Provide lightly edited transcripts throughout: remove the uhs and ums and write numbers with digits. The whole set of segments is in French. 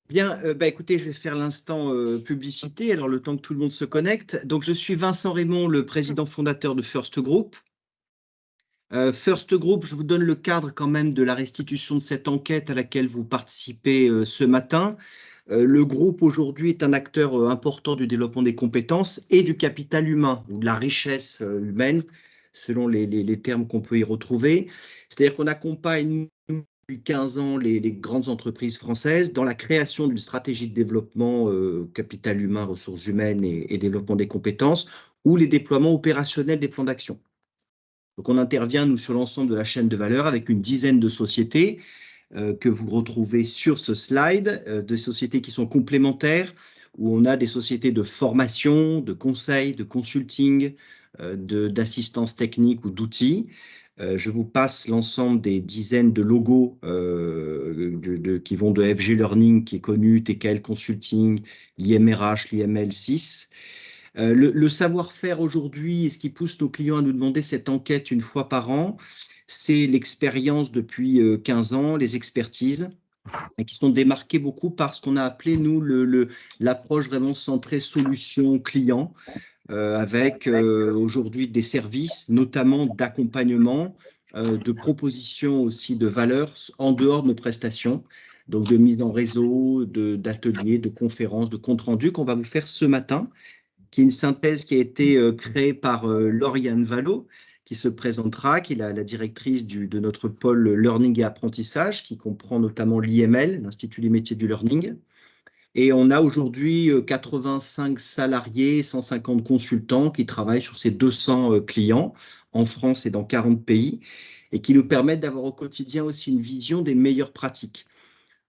Bien, écoutez, je vais faire l'instant publicité, alors le temps que tout le monde se connecte. Donc, je suis Vincent Raymond, le président fondateur de First Group. First Group, je vous donne le cadre quand même de la restitution de cette enquête à laquelle vous participez ce matin. Le groupe aujourd'hui est un acteur important du développement des compétences et du capital humain, ou de la richesse humaine, selon les termes qu'on peut y retrouver. C'est-à-dire qu'on accompagne depuis 15 ans les grandes entreprises françaises dans la création d'une stratégie de développement capital humain, ressources humaines et développement des compétences, ou les déploiements opérationnels des plans d'action. Donc on intervient, nous, sur l'ensemble de la chaîne de valeur avec une dizaine de sociétés que vous retrouvez sur ce slide, des sociétés qui sont complémentaires, où on a des sociétés de formation, de conseil, de consulting, d'assistance technique ou d'outils. Je vous passe l'ensemble des dizaines de logos qui vont de FG Learning, qui est connu, TKL Consulting, l'IMRH, l'IML6. Le savoir-faire aujourd'hui, et ce qui pousse nos clients à nous demander cette enquête une fois par an, c'est l'expérience depuis 15 ans, les expertises, et qui sont démarquées beaucoup par ce qu'on a appelé, nous, l'approche vraiment centrée solution client, avec aujourd'hui des services, notamment d'accompagnement, de propositions aussi de valeur en dehors de nos prestations, donc de mise en réseau, d'ateliers, de conférences, de comptes rendus qu'on va vous faire ce matin, qui est une synthèse qui a été créée par Lauriane Vallot, qui se présentera, qui est la directrice de notre pôle Learning et Apprentissage, qui comprend notamment l'IML, l'Institut des métiers du learning. Et on a aujourd'hui 85 salariés, 150 consultants qui travaillent sur ces 200 clients en France et dans 40 pays, et qui nous permettent d'avoir au quotidien aussi une vision des meilleures pratiques.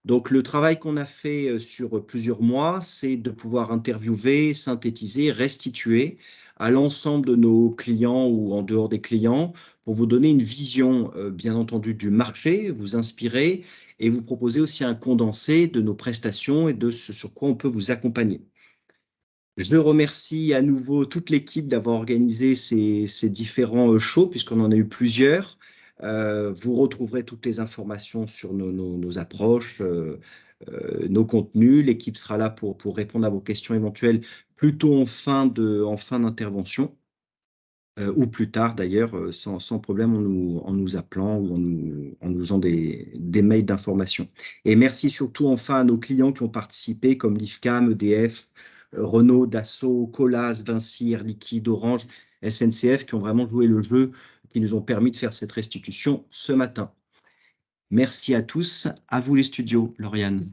Donc, le travail qu'on a fait sur plusieurs mois, c'est de pouvoir interviewer, synthétiser, restituer à l'ensemble de nos clients ou en dehors des clients pour vous donner une vision, bien entendu, du marché, vous inspirer et vous proposer aussi un condensé de nos prestations et de ce sur quoi on peut vous accompagner. Je remercie à nouveau toute l'équipe d'avoir organisé ces différents shows, puisqu'on en a eu plusieurs. Vous retrouverez toutes les informations sur nos approches, nos contenus. L'équipe sera là pour répondre à vos questions éventuelles plutôt en fin d'intervention, ou plus tard d'ailleurs, sans problème en nous appelant ou en nous faisant des mails d'information. Et merci surtout enfin à nos clients qui ont participé, comme l'IFCAM, EDF, Renault, Dassault, Colas, Vinci, Air Liquide, Orange, SNCF, qui ont vraiment joué le jeu, qui nous ont permis de faire cette restitution ce matin. Merci à tous. À vous les studios, Lauriane.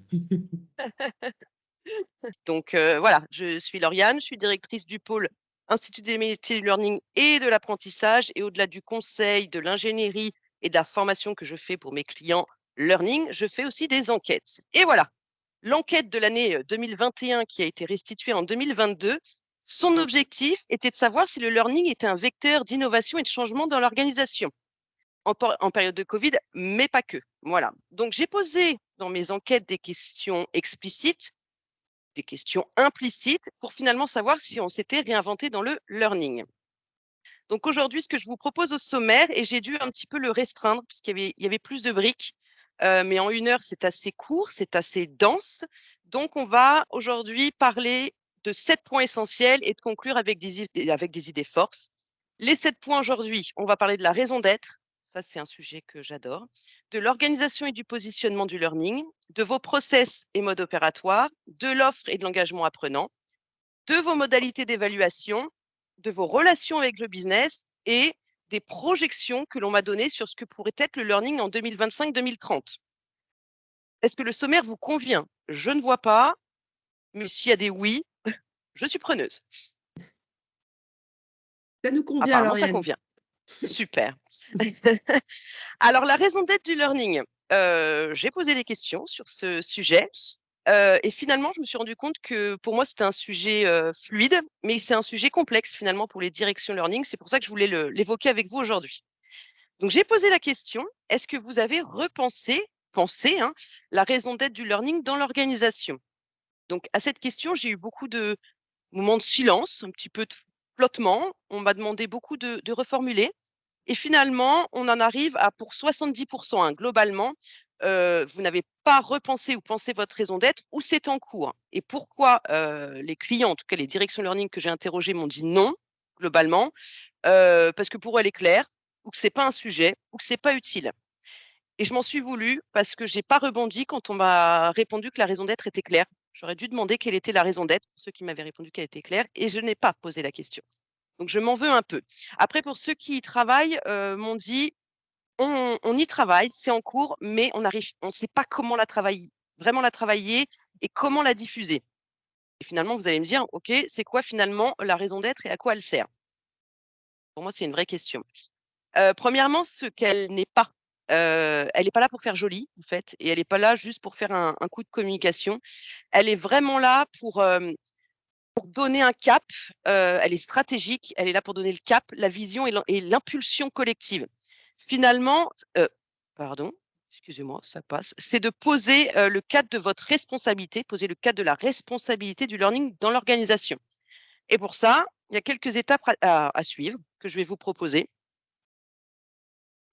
Donc voilà, je suis Lauriane, je suis directrice du pôle Institut des métiers du learning et de l'apprentissage. Et au-delà du conseil, de l'ingénierie et de la formation que je fais pour mes clients learning, je fais aussi des enquêtes. Et voilà, l'enquête de l'année 2021 qui a été restituée en 2022, son objectif était de savoir si le learning était un vecteur d'innovation et de changement dans l'organisation en période de Covid, mais pas que. Voilà. Donc, j'ai posé dans mes enquêtes des questions explicites, des questions implicites pour finalement savoir si on s'était réinventé dans le learning. Donc aujourd'hui, ce que je vous propose au sommaire, et j'ai dû un petit peu le restreindre parce qu'il y avait plus de briques, mais en 1 heure, c'est assez court, c'est assez dense. Donc on va aujourd'hui parler de 7 points essentiels et de conclure avec des idées forces. Les 7 points aujourd'hui, on va parler de la raison d'être, ça c'est un sujet que j'adore, de l'organisation et du positionnement du learning, de vos process et modes opératoires, de l'offre et de l'engagement apprenant, de vos modalités d'évaluation, de vos relations avec le business et des projections que l'on m'a données sur ce que pourrait être le learning en 2025-2030. Est-ce que le sommaire vous convient? Je ne vois pas, mais s'il y a des oui, je suis preneuse. Ça nous convient, Apparemment, ça Lauriane. convient. Super. Alors, la raison d'être du learning. J'ai posé des questions sur ce sujet. Et finalement, je me suis rendu compte que pour moi, c'était un sujet fluide, mais c'est un sujet complexe finalement pour les directions learning. C'est pour ça que je voulais l'évoquer avec vous aujourd'hui. Donc, j'ai posé la question, est-ce que vous avez pensé, hein, la raison d'être du learning dans l'organisation? Donc, à cette question, j'ai eu beaucoup de moments de silence, un petit peu de flottement. On m'a demandé beaucoup de reformuler. Et finalement, on en arrive à, pour 70%, hein, globalement, vous n'avez pas repensé ou pensé votre raison d'être ou c'est en cours. Et pourquoi les clients, en tout cas les directions learning que j'ai interrogées, m'ont dit non, globalement, parce que pour eux, elle est claire, ou que c'est pas un sujet, ou que c'est pas utile. Et je m'en suis voulu parce que j'ai pas rebondi quand on m'a répondu que la raison d'être était claire. J'aurais dû demander quelle était la raison d'être pour ceux qui m'avaient répondu qu'elle était claire et je n'ai pas posé la question. Donc je m'en veux un peu. Après, pour ceux qui y travaillent, m'ont dit on y travaille, c'est en cours, mais on ne sait pas comment la travailler, vraiment la travailler et comment la diffuser. Et finalement, vous allez me dire, OK, c'est quoi finalement la raison d'être et à quoi elle sert? Pour moi, c'est une vraie question. Premièrement, ce qu'elle n'est pas, elle n'est pas là pour faire joli, en fait, et elle n'est pas là juste pour faire un coup de communication. Elle est vraiment là pour donner un cap, elle est stratégique, elle est là pour donner le cap, la vision et l'impulsion collective. Finalement, pardon, excusez-moi, ça passe. C'est de poser, le cadre de votre responsabilité, poser le cadre de la responsabilité du learning dans l'organisation. Et pour ça, il y a quelques étapes à suivre que je vais vous proposer.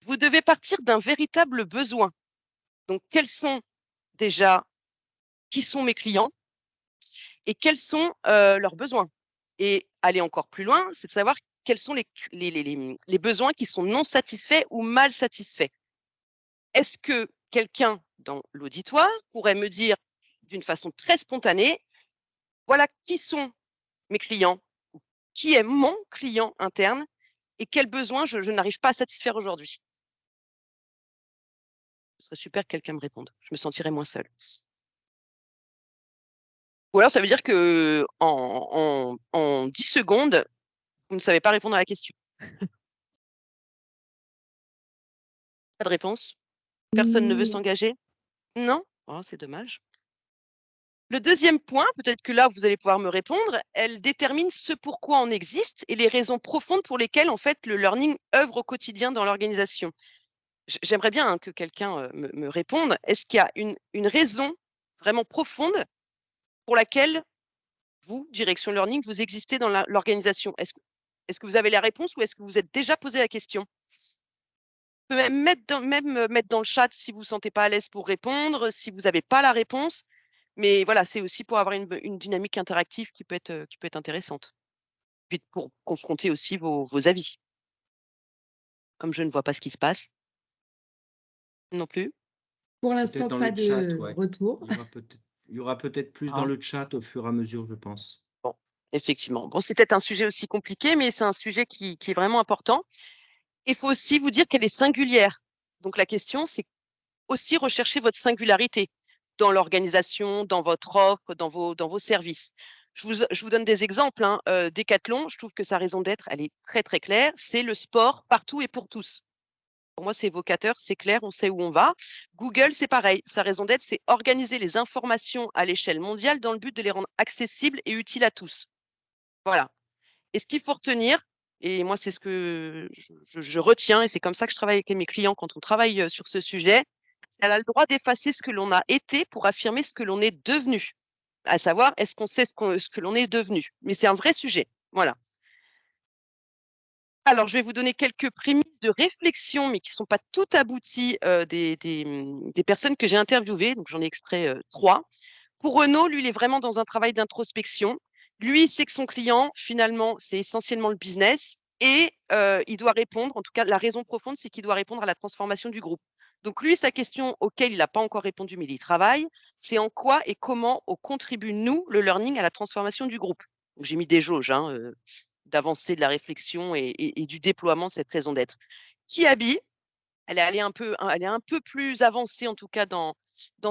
Vous devez partir d'un véritable besoin. Donc quels sont déjà qui sont mes clients et quels sont, leurs besoins? Et aller encore plus loin, c'est de savoir quels sont les besoins qui sont non satisfaits ou mal satisfaits. Est-ce que quelqu'un dans l'auditoire pourrait me dire d'une façon très spontanée, voilà qui sont mes clients, qui est mon client interne et quels besoins je n'arrive pas à satisfaire aujourd'hui? Ce serait super que quelqu'un me réponde. Je me sentirais moins seule. Ou alors ça veut dire qu'en 10 secondes, vous ne savez pas répondre à la question. Pas de réponse? Personne ne veut Non. s'engager? Non? Oh, c'est dommage. Le deuxième point, peut-être que là, vous allez pouvoir me répondre, elle détermine ce pourquoi on existe et les raisons profondes pour lesquelles, en fait, le learning œuvre au quotidien dans l'organisation. J'aimerais bien hein, que quelqu'un me réponde. Est-ce qu'il y a une raison vraiment profonde pour laquelle vous, Direction Learning, vous existez dans l'organisation? Est-ce que vous avez la réponse ou est-ce que vous êtes déjà posé la question? Vous pouvez mettre dans le chat si vous ne vous sentez pas à l'aise pour répondre, si vous n'avez pas la réponse. Mais voilà, c'est aussi pour avoir une dynamique interactive qui peut être intéressante. Puis pour confronter aussi vos avis. Comme je ne vois pas ce qui se passe non plus. Pour Peut-être l'instant, dans pas le chat, de ouais. retour. Il y aura peut-être plus dans Ah, le chat au fur et à mesure, je pense. bon, effectivement. Bon, c'est peut-être un sujet aussi compliqué, mais c'est un sujet qui est vraiment important. Il faut aussi vous dire qu'elle est singulière. Donc la question, c'est aussi rechercher votre singularité dans l'organisation, dans votre offre, dans vos services. Je vous donne des exemples. Hein. Decathlon, je trouve que sa raison d'être, elle est très très claire. C'est le sport partout et pour tous. Pour moi, c'est évocateur, c'est clair, on sait où on va. Google, c'est pareil. Sa raison d'être, c'est organiser les informations à l'échelle mondiale dans le but de les rendre accessibles et utiles à tous. Voilà. Et ce qu'il faut retenir, et moi, c'est ce que je retiens, et c'est comme ça que je travaille avec mes clients quand on travaille sur ce sujet, elle a le droit d'effacer ce que l'on a été pour affirmer ce que l'on est devenu. À savoir, est-ce qu'on sait ce que l'on est devenu? Mais c'est un vrai sujet. Voilà. Alors, je vais vous donner quelques prémices de réflexion, mais qui ne sont pas toutes abouties des personnes que j'ai interviewées. Donc, j'en ai extrait 3. Pour Renaud, lui, il est vraiment dans un travail d'introspection. Lui, il sait que son client, finalement, c'est essentiellement le business et il doit répondre, en tout cas, la raison profonde, c'est qu'il doit répondre à la transformation du groupe. Donc, lui, sa question auquel il n'a pas encore répondu, mais il y travaille, c'est en quoi et comment on contribue, nous, le learning, à la transformation du groupe. Donc, j'ai mis des jauges hein, d'avancée de la réflexion et du déploiement de cette raison d'être. Kiabi, elle est un peu plus avancée, en tout cas, dans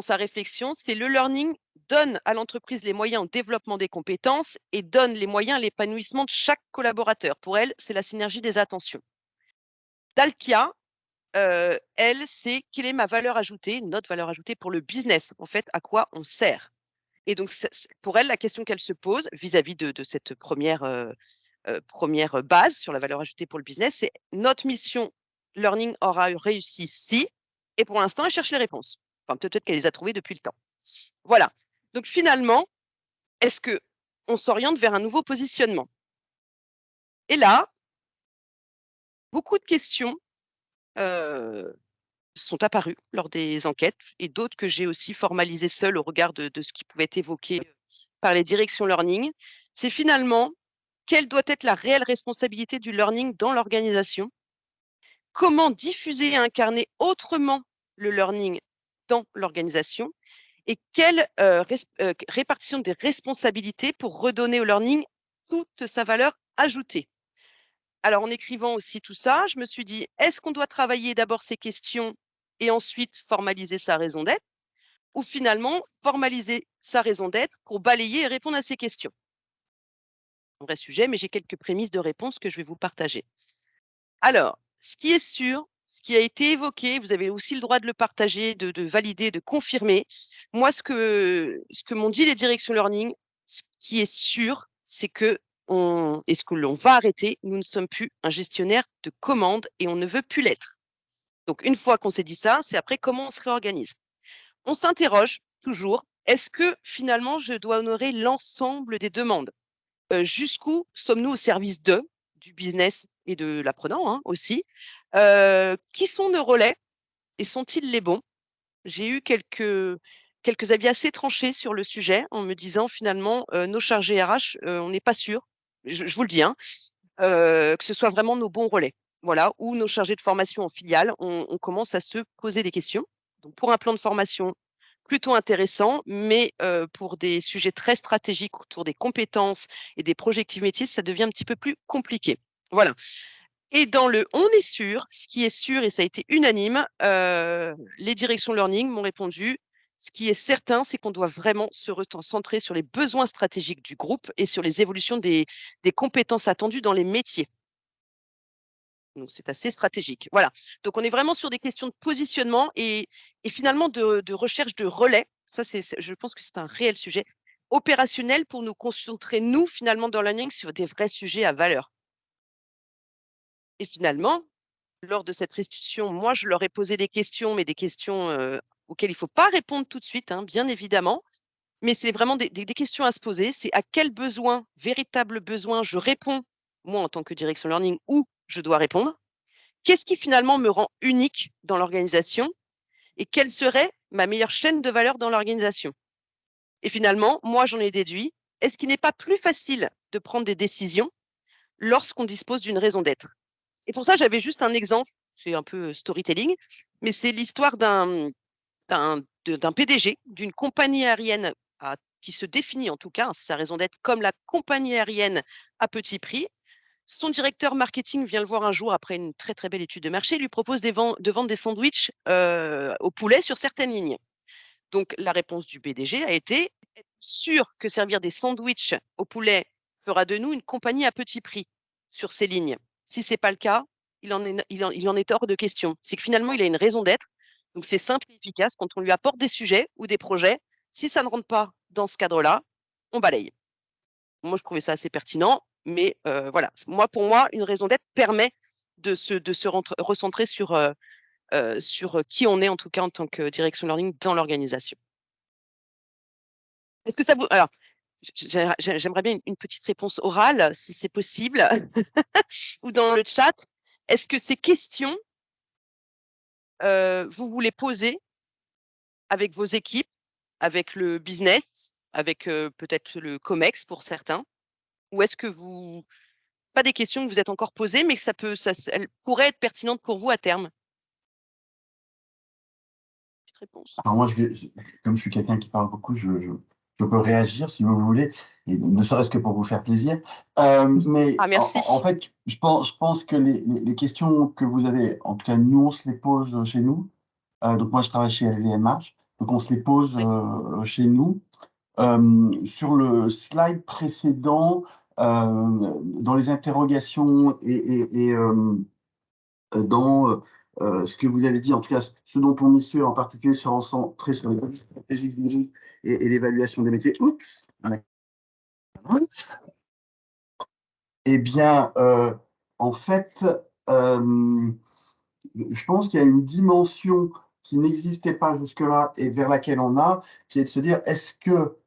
sa réflexion. C'est le learning donne à l'entreprise les moyens au développement des compétences et donne les moyens à l'épanouissement de chaque collaborateur. Pour elle, c'est la synergie des attentions. Dalkia, elle, c'est quelle est ma valeur ajoutée, notre valeur ajoutée pour le business, en fait, à quoi on sert. Et donc, pour elle, la question qu'elle se pose vis-à-vis de cette première base sur la valeur ajoutée pour le business, c'est notre mission learning aura réussi si, et pour l'instant, elle cherche les réponses. Enfin, peut-être qu'elle les a trouvées depuis le temps. Voilà. Donc finalement, est-ce que on s'oriente vers un nouveau positionnement? Et là, beaucoup de questions sont apparus lors des enquêtes et d'autres que j'ai aussi formalisées seule au regard de ce qui pouvait être évoqué par les directions learning. C'est finalement quelle doit être la réelle responsabilité du learning dans l'organisation, comment diffuser et incarner autrement le learning dans l'organisation et quelle répartition des responsabilités pour redonner au learning toute sa valeur ajoutée. Alors, en écrivant aussi tout ça, je me suis dit, est-ce qu'on doit travailler d'abord ces questions et ensuite formaliser sa raison d'être, ou finalement formaliser sa raison d'être pour balayer et répondre à ces questions? Un vrai sujet, mais j'ai quelques prémices de réponse que je vais vous partager. Alors, ce qui est sûr, ce qui a été évoqué, vous avez aussi le droit de le partager, de valider, de confirmer. Moi, ce que m'ont dit les directions learning, ce qui est sûr, c'est que et ce que l'on va arrêter, nous ne sommes plus un gestionnaire de commandes et on ne veut plus l'être. Donc, une fois qu'on s'est dit ça, c'est après comment on se réorganise. On s'interroge toujours, est-ce que finalement je dois honorer l'ensemble des demandes? Jusqu'où sommes-nous au service du business et de l'apprenant, hein, aussi? Qui sont nos relais et sont-ils les bons? J'ai eu quelques avis assez tranchés sur le sujet en me disant finalement, nos chargés RH, on n'est pas sûr, je vous le dis, hein, que ce soit vraiment nos bons relais. Voilà, ou nos chargés de formation en filiale, on commence à se poser des questions. Donc pour un plan de formation plutôt intéressant, mais pour des sujets très stratégiques autour des compétences et des projectifs métiers, ça devient un petit peu plus compliqué. Voilà. Et dans le «on est sûr», ce qui est sûr et ça a été unanime, les directions learning m'ont répondu: «Ce qui est certain, c'est qu'on doit vraiment se centrer sur les besoins stratégiques du groupe et sur les évolutions des compétences attendues dans les métiers». Donc c'est assez stratégique. Voilà. Donc on est vraiment sur des questions de positionnement et finalement de recherche de relais. Ça, je pense que c'est un réel sujet opérationnel pour nous concentrer, nous, finalement, dans le learning sur des vrais sujets à valeur. Et finalement, lors de cette restitution, moi, je leur ai posé des questions, mais des questions, auxquelles il ne faut pas répondre tout de suite, hein, bien évidemment. Mais c'est vraiment des questions à se poser. C'est à quel besoin, véritable besoin, je réponds, moi, en tant que direction learning, ou je dois répondre? Qu'est-ce qui finalement me rend unique dans l'organisation? Et quelle serait ma meilleure chaîne de valeur dans l'organisation? Et finalement, moi, j'en ai déduit, est-ce qu'il n'est pas plus facile de prendre des décisions lorsqu'on dispose d'une raison d'être? Et pour ça, j'avais juste un exemple, c'est un peu storytelling, mais c'est l'histoire d'un PDG d'une compagnie aérienne qui se définit en tout cas, hein, c'est sa raison d'être, comme la compagnie aérienne à petit prix. Son directeur marketing vient le voir un jour après une très très belle étude de marché, lui propose de vendre des sandwichs au poulet sur certaines lignes. Donc la réponse du PDG a été: «Êtes sûr que servir des sandwichs au poulet fera de nous une compagnie à petit prix sur ces lignes? Si c'est pas le cas, il en est hors de question». C'est que finalement, il a une raison d'être. Donc c'est simple et efficace quand on lui apporte des sujets ou des projets. Si ça ne rentre pas dans ce cadre-là, on balaye. Moi, je trouvais ça assez pertinent, mais voilà. Pour moi, une raison d'être permet de se recentrer sur qui on est, en tout cas en tant que direction learning dans l'organisation. Est-ce que ça vous alors, j'aimerais bien une petite réponse orale, si c'est possible, ou dans le chat. Est-ce que ces questions, vous vous les posez avec vos équipes, avec le business, avec, peut-être le COMEX pour certains? Ou est-ce que vous pas des questions que vous êtes encore posées, mais que elles pourraient être pertinentes pour vous à terme? Petite réponse. Alors moi, comme je suis quelqu'un qui parle beaucoup, je peux réagir si vous voulez, et ne serait-ce que pour vous faire plaisir. Mais Ah en merci. fait, je pense que les questions que vous avez, en tout cas, nous, on se les pose chez nous. Donc moi, je travaille chez LVMH, donc on se les pose Oui. chez nous. Sur le slide précédent, dans les interrogations dans ce que vous avez dit, en tout cas, ce dont on est sûr, en particulier se recentrer sur les stratégies du groupe et l'évaluation des métiers. Oups, eh bien, en fait, je pense qu'il y a une dimension qui n'existait pas jusque-là et vers laquelle on a, qui est de se dire, est-ce que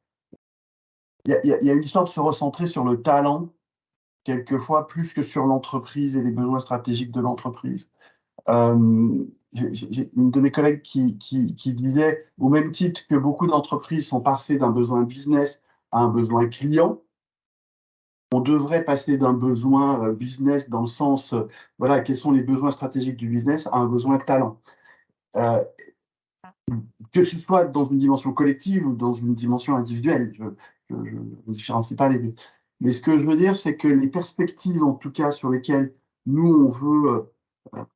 il y a une histoire de se recentrer sur le talent, quelquefois, plus que sur l'entreprise et les besoins stratégiques de l'entreprise. j'ai une de mes collègues qui disait, au même titre que beaucoup d'entreprises sont passées d'un besoin business à un besoin client, on devrait passer d'un besoin business dans le sens, voilà, quels sont les besoins stratégiques du business, à un besoin talent. Euh, que ce soit dans une dimension collective ou dans une dimension individuelle, je ne différencie pas les deux. Mais ce que je veux dire, c'est que les perspectives, en tout cas, sur lesquelles nous,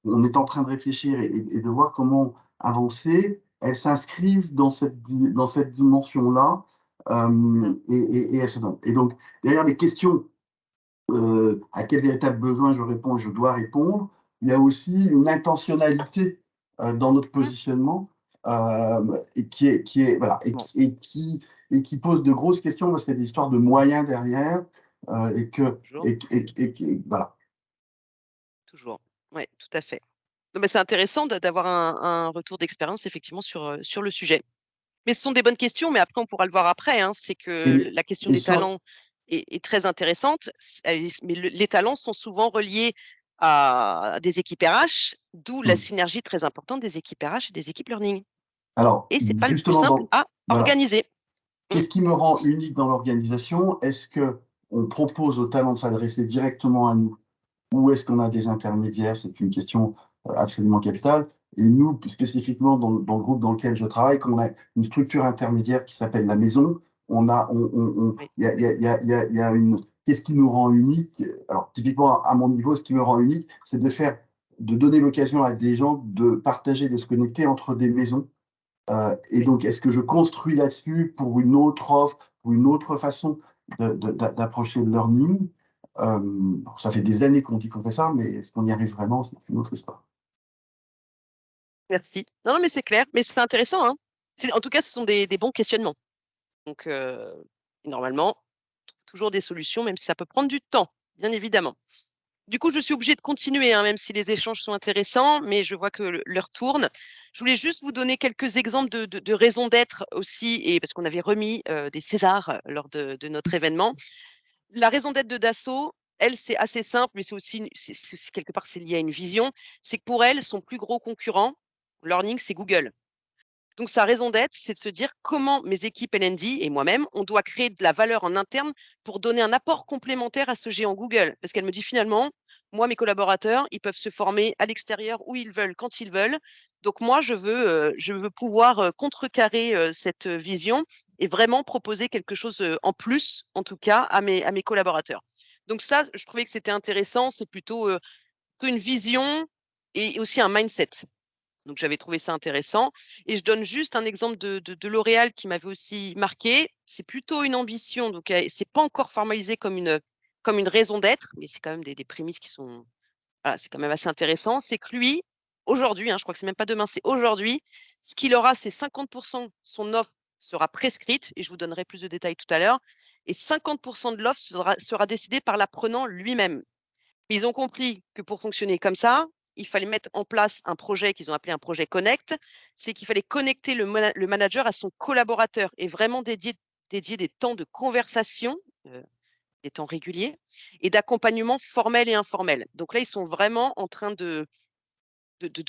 on est en train de réfléchir et de voir comment avancer, elles s'inscrivent dans cette dimension-là et elles se donnent. Et donc, derrière les questions, à quel véritable besoin je réponds et je dois répondre, il y a aussi une intentionnalité dans notre Mmh. positionnement et voilà, Bon, et qui pose de grosses questions parce qu'il y a des histoires de moyens derrière toujours, voilà. toujours. Ouais, tout à fait. Non, mais c'est intéressant d'avoir un retour d'expérience effectivement sur le sujet. Mais ce sont des bonnes questions, mais après on pourra le voir après, hein. C'est que Et, la question et des sur, talents est très intéressante, mais les talents sont souvent reliés à des équipes RH, d'où la synergie très importante des équipes RH et des équipes learning. alors, Et c'est pas le plus justement, simple à voilà, organiser. Mmh. qu'est-ce qui me rend unique dans l'organisation? Est-ce que on propose aux talents de s'adresser directement à nous? Où est-ce qu'on a des intermédiaires? C'est une question absolument capitale. Et nous, plus spécifiquement dans le groupe dans lequel je travaille, comme on a une structure intermédiaire qui s'appelle la maison, Oui, il y a une. Qu'est-ce qui nous rend unique? Alors, typiquement, à mon niveau, ce qui me rend unique, c'est de donner l'occasion à des gens de partager, de se connecter entre des maisons. Et oui. donc, est-ce que je construis là-dessus pour une autre offre, pour une autre façon d'approcher le learning? Ça fait des années qu'on dit qu'on fait ça, mais est-ce qu'on y arrive vraiment? C'est une autre histoire. Merci. Non, non, mais c'est clair, mais c'est intéressant, hein. En tout cas, ce sont des bons questionnements. Donc, normalement, toujours des solutions, même si ça peut prendre du temps, bien évidemment. Du coup, je suis obligée de continuer, hein, même si les échanges sont intéressants, mais je vois que l'heure tourne. Je voulais juste vous donner quelques exemples de raisons d'être aussi, et parce qu'on avait remis des Césars lors de notre événement. La raison d'être de Dassault, elle, c'est assez simple, mais c'est aussi, quelque part, c'est lié à une vision. C'est que pour elle, son plus gros concurrent, Learning, c'est Google. Donc, sa raison d'être, c'est de se dire comment mes équipes L&D et moi-même, on doit créer de la valeur en interne pour donner un apport complémentaire à ce géant Google. Parce qu'elle me dit finalement, moi, mes collaborateurs, ils peuvent se former à l'extérieur où ils veulent, quand ils veulent. Donc, moi, je veux pouvoir contrecarrer cette vision et vraiment proposer quelque chose en plus, en tout cas, à mes collaborateurs. Donc, ça, je trouvais que c'était intéressant. C'est plutôt une vision et aussi un mindset. Donc, j'avais trouvé ça intéressant. Et je donne juste un exemple de L'Oréal qui m'avait aussi marqué. C'est plutôt une ambition. Donc, c'est pas encore formalisé comme une raison d'être, mais c'est quand même des prémices qui sont, voilà, c'est quand même assez intéressant. C'est que lui, aujourd'hui, hein, je crois que c'est même pas demain, c'est aujourd'hui, ce qu'il aura, c'est 50%, son offre sera prescrite, et je vous donnerai plus de détails tout à l'heure, et 50% de l'offre sera décidée par l'apprenant lui-même. Ils ont compris que pour fonctionner comme ça, il fallait mettre en place un projet qu'ils ont appelé un projet Connect. C'est qu'il fallait connecter le manager à son collaborateur et vraiment dédier des temps de conversation, euh, des temps réguliers, et d'accompagnement formel et informel. Donc là, ils sont vraiment en train de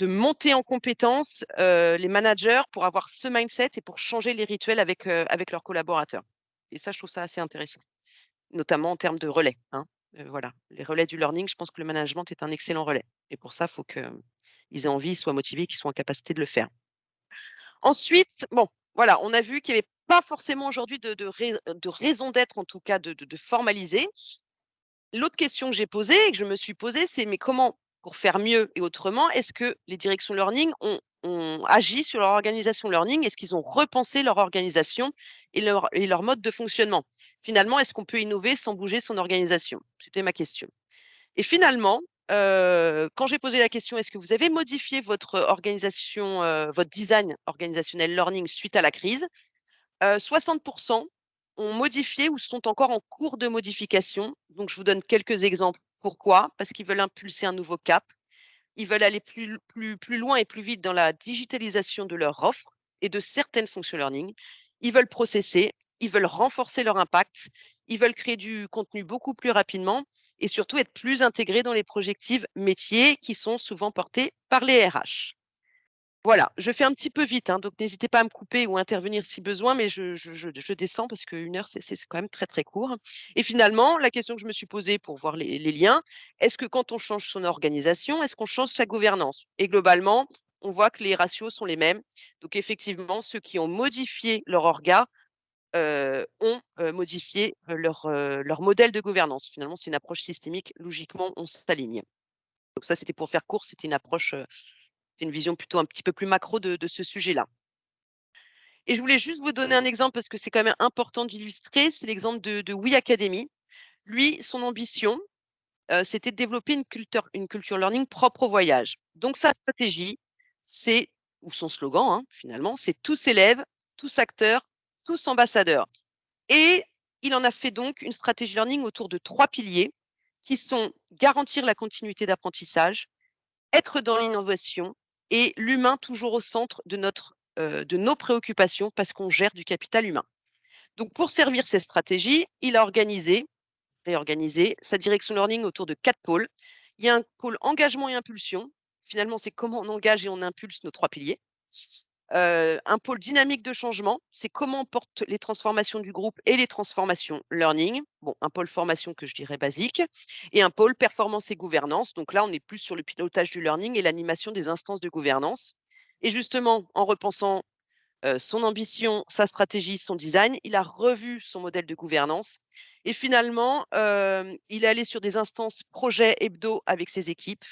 monter en compétence les managers pour avoir ce mindset et pour changer les rituels avec leurs collaborateurs. Et ça, je trouve ça assez intéressant, notamment en termes de relais, hein. Voilà, les relais du learning, je pense que le management est un excellent relais, et pour ça, il faut qu'ils aient envie, soient motivés, qu'ils soient en capacité de le faire. Ensuite, bon, voilà, on a vu qu'il n'y avait pas forcément aujourd'hui de raison d'être, en tout cas de formaliser. L'autre question que j'ai posée et que je me suis posée, c'est: mais comment, pour faire mieux et autrement, est-ce que les directions learning ont agi sur leur organisation learning? Est-ce qu'ils ont repensé leur organisation et leur mode de fonctionnement? Finalement, est-ce qu'on peut innover sans bouger son organisation? C'était ma question. Et finalement, quand j'ai posé la question: est-ce que vous avez modifié votre organisation, votre design organisationnel learning suite à la crise? 60 ont modifié ou sont encore en cours de modification. Donc, je vous donne quelques exemples. Pourquoi? Parce qu'ils veulent impulser un nouveau cap. Ils veulent aller plus loin et plus vite dans la digitalisation de leur offre et de certaines fonctions learning. Ils veulent processer, ils veulent renforcer leur impact, ils veulent créer du contenu beaucoup plus rapidement et surtout être plus intégrés dans les projectives métiers qui sont souvent portés par les RH. Voilà, je fais un petit peu vite, hein, donc n'hésitez pas à me couper ou intervenir si besoin, mais je descends parce qu'1 heure, c'est quand même très, très court. Et finalement, la question que je me suis posée pour voir les liens, est-ce que quand on change son organisation, est-ce qu'on change sa gouvernance? Et globalement, on voit que les ratios sont les mêmes. Donc effectivement, ceux qui ont modifié leur orga, ont, modifié, leur modèle de gouvernance. Finalement, c'est une approche systémique, logiquement, on s'aligne. Donc ça, c'était pour faire court, c'était une approche, c'est une vision plutôt un petit peu plus macro de ce sujet-là. Et je voulais juste vous donner un exemple parce que c'est quand même important d'illustrer, c'est l'exemple de We Academy. Lui, son ambition, c'était de développer une culture learning propre au voyage. Donc sa stratégie, c'est ou son slogan, hein, finalement, c'est tous élèves, tous acteurs, tous ambassadeurs. Et il en a fait donc une stratégie learning autour de 3 piliers qui sont garantir la continuité d'apprentissage, être dans l'innovation et l'humain toujours au centre de nos préoccupations parce qu'on gère du capital humain. Donc pour servir ces stratégies, il a réorganisé sa direction learning autour de 4 pôles. Il y a un pôle engagement et impulsion. Finalement, c'est comment on engage et on impulse nos 3 piliers. Un pôle dynamique de changement, c'est comment on porte les transformations du groupe et les transformations learning. Bon, un pôle formation que je dirais basique et un pôle performance et gouvernance. Donc là, on est plus sur le pilotage du learning et l'animation des instances de gouvernance. Et justement, en repensant, son ambition, sa stratégie, son design, il a revu son modèle de gouvernance et finalement, il est allé sur des instances projets hebdo avec ses équipes.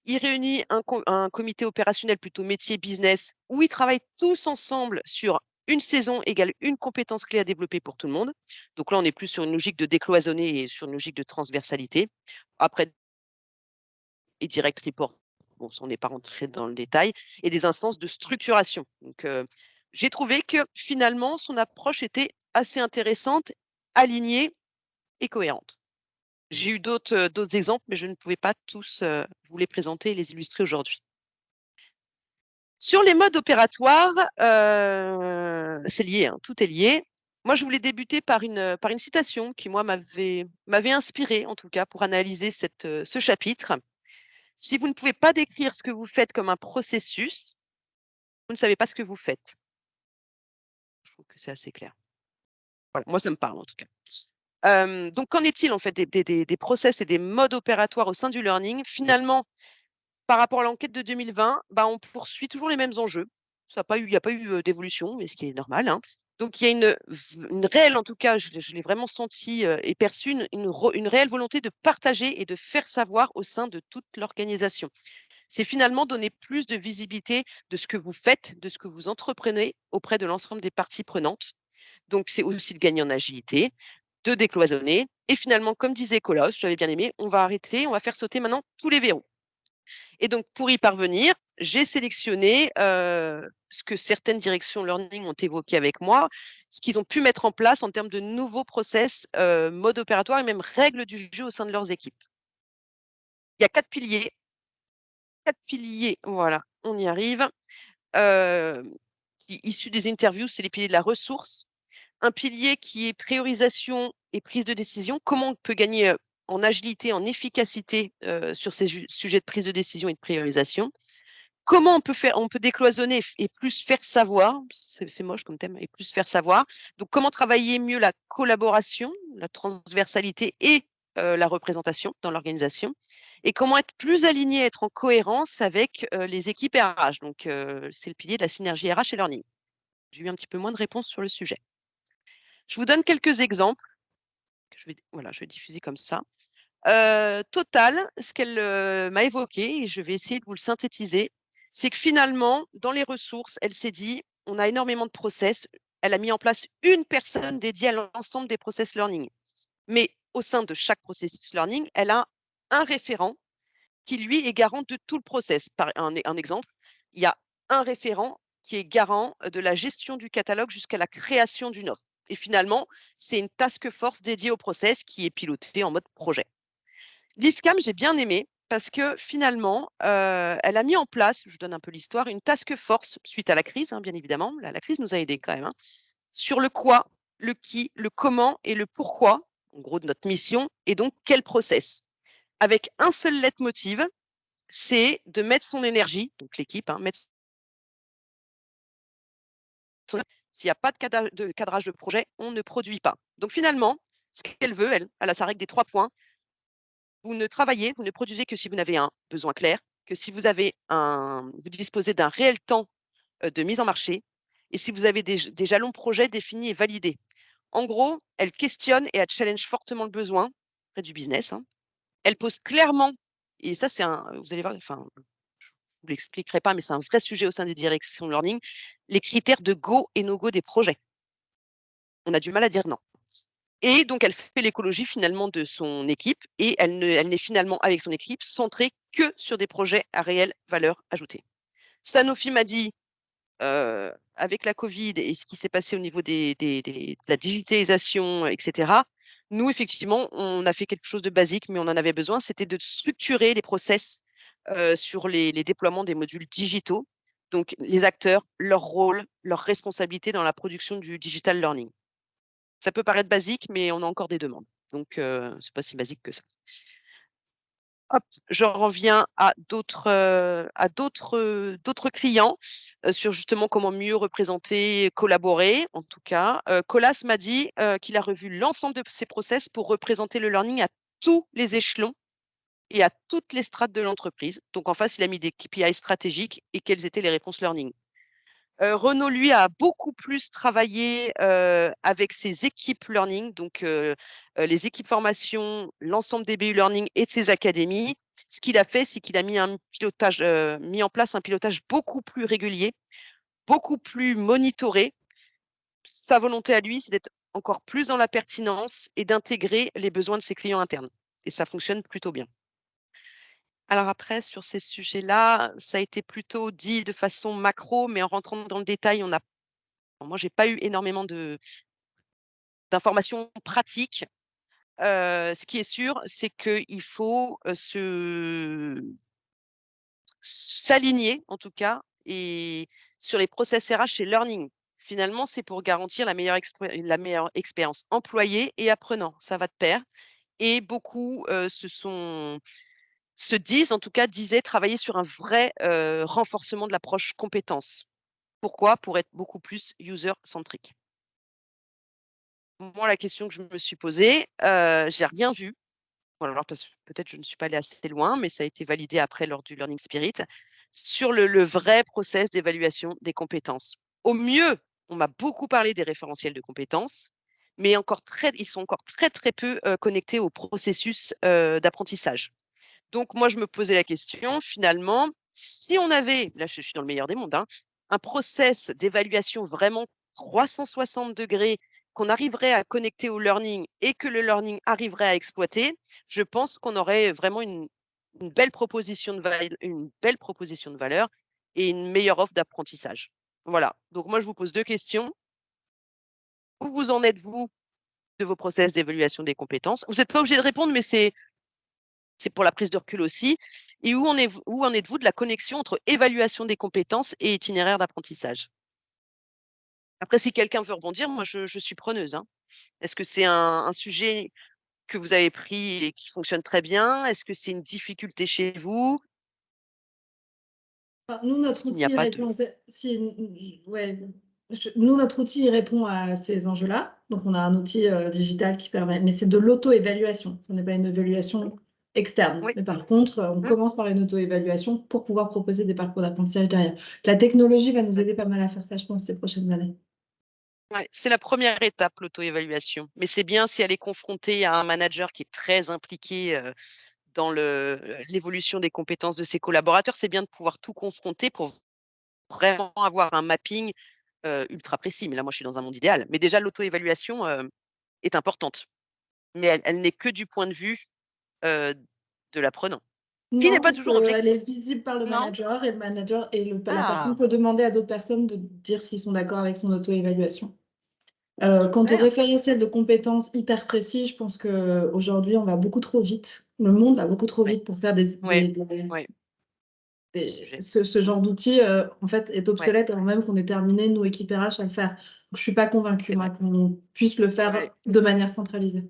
Il réunit un comité opérationnel plutôt métier business où ils travaillent tous ensemble sur une saison égale une compétence clé à développer pour tout le monde. Donc là, on est plus sur une logique de décloisonner et sur une logique de transversalité. Après, et direct report, bon, ça, on n'est pas rentré dans le détail, et des instances de structuration. Donc, j'ai trouvé que finalement, son approche était assez intéressante, alignée et cohérente. J'ai eu d'autres exemples, mais je ne pouvais pas tous, vous les présenter et les illustrer aujourd'hui. Sur les modes opératoires, c'est lié, hein, tout est lié. Moi, je voulais débuter par une citation qui, moi, m'avait inspirée, en tout cas, pour analyser ce chapitre. Si vous ne pouvez pas décrire ce que vous faites comme un processus, vous ne savez pas ce que vous faites. Je trouve que c'est assez clair. Voilà, moi, ça me parle, en tout cas. Donc, qu'en est-il, en fait, des process et des modes opératoires au sein du learning? Finalement, par rapport à l'enquête de 2020, bah, on poursuit toujours les mêmes enjeux. Il n'y a pas eu, d'évolution, mais ce qui est normal, hein. Donc il y a une réelle, en tout cas, je l'ai vraiment senti, et perçu, une réelle volonté de partager et de faire savoir au sein de toute l'organisation. C'est finalement donner plus de visibilité de ce que vous faites, de ce que vous entreprenez auprès de l'ensemble des parties prenantes. Donc c'est aussi de gagner en agilité, de décloisonner et finalement, comme disait Colos, j'avais bien aimé, on va faire sauter maintenant tous les verrous. Et donc, pour y parvenir, j'ai sélectionné, ce que certaines directions learning ont évoqué avec moi, ce qu'ils ont pu mettre en place en termes de nouveaux process, modes opératoires et même règles du jeu au sein de leurs équipes. Il y a 4 piliers, voilà, on y arrive, hem, issus des interviews, c'est les piliers de la ressource. Un pilier qui est priorisation et prise de décision. Comment on peut gagner, en agilité, en efficacité, sur ces sujets de prise de décision et de priorisation? Comment on peut décloisonner et plus faire savoir, c'est moche comme thème, et plus faire savoir. Donc comment travailler mieux la collaboration, la transversalité et la représentation dans l'organisation et comment être plus aligné, être en cohérence avec, les équipes RH. Donc c'est le pilier de la synergie RH et learning. J'ai eu un petit peu moins de réponses sur le sujet. Je vous donne quelques exemples que je vais diffuser comme ça. Total, ce qu'elle, m'a évoqué et je vais essayer de vous le synthétiser, c'est que finalement, dans les ressources, elle s'est dit: «On a énormément de process». Elle a mis en place une personne dédiée à l'ensemble des process learning. Mais au sein de chaque processus learning, elle a un référent qui, lui, est garant de tout le process. Par un exemple, il y a un référent qui est garant, de la gestion du catalogue jusqu'à la création d'une offre et finalement, c'est une task force dédiée au process qui est pilotée en mode projet. L'IFCAM, j'ai bien aimé parce que finalement, elle a mis en place, je vous donne un peu l'histoire, une task force suite à la crise, hein, bien évidemment. La crise nous a aidés quand même, hein, sur le quoi, le qui, le comment et le pourquoi, en gros de notre mission et donc quel process. Avec un seul leitmotiv, c'est de mettre son énergie, donc l'équipe, hein, mettre s'il n'y a pas de cadrage de projet, on ne produit pas. Donc finalement, ce qu'elle veut, elle a sa règle des 3 points. Vous ne travaillez, vous ne produisez que si vous avez un besoin clair, que si vous disposez d'un réel temps de mise en marché et si vous avez des jalons projets définis et validés. En gros, elle questionne et elle challenge fortement le besoin près du business, hein. Elle pose clairement, et ça c'est vous allez voir, enfin, je ne vous l'expliquerai pas, mais c'est un vrai sujet au sein des directions learning, les critères de go et no go des projets. On a du mal à dire non. Et donc, elle fait l'écologie finalement de son équipe et elle n'est finalement, avec son équipe, centrée que sur des projets à réelle valeur ajoutée. Sanofi m'a dit, avec la Covid et ce qui s'est passé au niveau de la digitalisation, etc., nous, effectivement, on a fait quelque chose de basique, mais on en avait besoin, c'était de structurer les process sur les déploiements des modules digitaux, donc les acteurs, leur rôle, leur responsabilité dans la production du digital learning. Ça peut paraître basique, mais on a encore des demandes. Donc, c'est pas si basique que ça. Hop, je reviens à d'autres clients sur justement comment mieux représenter, collaborer, en tout cas. Colas m'a dit qu'il a revu l'ensemble de ses process pour représenter le learning à tous les échelons et à toutes les strates de l'entreprise. Donc, en face, il a mis des KPI stratégiques et quelles étaient les réponses learning. Renaud, lui, a beaucoup plus travaillé avec ses équipes learning, donc les équipes formation, l'ensemble des BU learning et de ses académies. Ce qu'il a fait, c'est qu'il a mis en place un pilotage beaucoup plus régulier, beaucoup plus monitoré. Sa volonté à lui, c'est d'être encore plus dans la pertinence et d'intégrer les besoins de ses clients internes. Et ça fonctionne plutôt bien. Alors après, sur ces sujets-là, ça a été plutôt dit de façon macro, mais en rentrant dans le détail, moi, j'ai pas eu énormément d'informations pratiques. Ce qui est sûr, c'est qu'il faut s'aligner, en tout cas, et sur les process RH et learning. Finalement, c'est pour garantir la meilleure expérience employée et apprenant. Ça va de pair. Et beaucoup se disent, en tout cas, disaient travailler sur un vrai renforcement de l'approche compétences. Pourquoi? Pour être beaucoup plus user-centrique. Moi, la question que je me suis posée, j'ai rien vu. Bon, alors parce que peut-être je ne suis pas allée assez loin, mais ça a été validé après lors du Learning Spirit, sur le vrai process d'évaluation des compétences. Au mieux, on m'a beaucoup parlé des référentiels de compétences, mais ils sont encore très, très peu connectés au processus d'apprentissage. Donc, moi, je me posais la question, finalement, si on avait, là, je suis dans le meilleur des mondes, hein, un process d'évaluation vraiment 360 degrés qu'on arriverait à connecter au learning et que le learning arriverait à exploiter, je pense qu'on aurait vraiment une belle proposition de valeur et une meilleure offre d'apprentissage. Voilà. Donc, moi, je vous pose 2 questions. Où vous en êtes, vous, de vos process d'évaluation des compétences? Vous n'êtes pas obligé de répondre, mais c'est pour la prise de recul aussi. Et où en êtes-vous de la connexion entre évaluation des compétences et itinéraire d'apprentissage? Après, si quelqu'un veut rebondir, moi, je suis preneuse, hein. Est-ce que c'est un sujet que vous avez pris et qui fonctionne très bien? Est-ce que c'est une difficulté chez vous? Enfin, nous, Est-ce notre qu'il n'y a outil pas répond de… ouais, nous, notre outil répond à ces enjeux-là. Donc, on a un outil digital qui permet, mais c'est de l'auto-évaluation. Ce n'est pas une évaluation externe. Oui. Mais par contre, on Mmh. commence par une auto-évaluation pour pouvoir proposer des parcours d'apprentissage derrière. La technologie va nous aider pas mal à faire ça, je pense, ces prochaines années. Ouais, c'est la première étape, l'auto-évaluation. Mais c'est bien si elle est confrontée à un manager qui est très impliqué dans l'évolution des compétences de ses collaborateurs. C'est bien de pouvoir tout confronter pour vraiment avoir un mapping ultra précis. Mais là, moi, je suis dans un monde idéal. Mais déjà, l'auto-évaluation est importante. Mais elle n'est que du point de vue de l'apprenant, qui n'est Non, pas parce toujours qu'elle objectif. est visible par le Non? manager et le manager et la personne Ah, peut demander à d'autres personnes de dire s'ils sont d'accord avec son auto-évaluation. Quant au super. référentiel de compétences hyper précis, je pense qu'aujourd'hui, on va beaucoup trop vite. Le monde va beaucoup trop Ouais, vite pour faire ouais, ouais. Sujet. ce genre d'outil, en fait, est Ouais, obsolète avant même qu'on ait terminé, nous, équipe RH, à le faire. Donc, je ne suis pas convaincue, c'est moi, vrai. qu'on puisse le faire Ouais. de manière centralisée.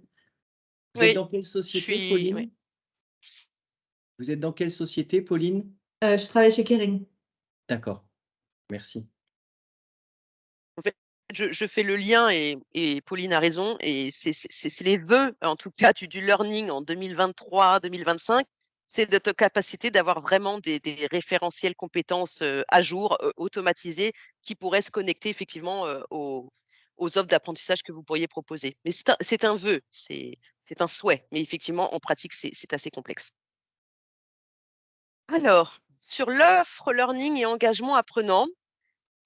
Vous êtes Oui, dans quelle je société, suis. Ouais. Pauline? Vous êtes dans quelle société, Pauline? Je travaille chez Kering. D'accord, merci. En fait, je fais le lien et Pauline a raison et c'est les vœux, en tout cas, du learning en 2023-2025, c'est notre capacité d'avoir vraiment des référentiels compétences à jour, automatisés, qui pourraient se connecter effectivement aux offres d'apprentissage que vous pourriez proposer. Mais c'est un vœu, c'est un souhait, mais effectivement, en pratique, c'est assez complexe. Alors, sur l'offre learning et engagement apprenant,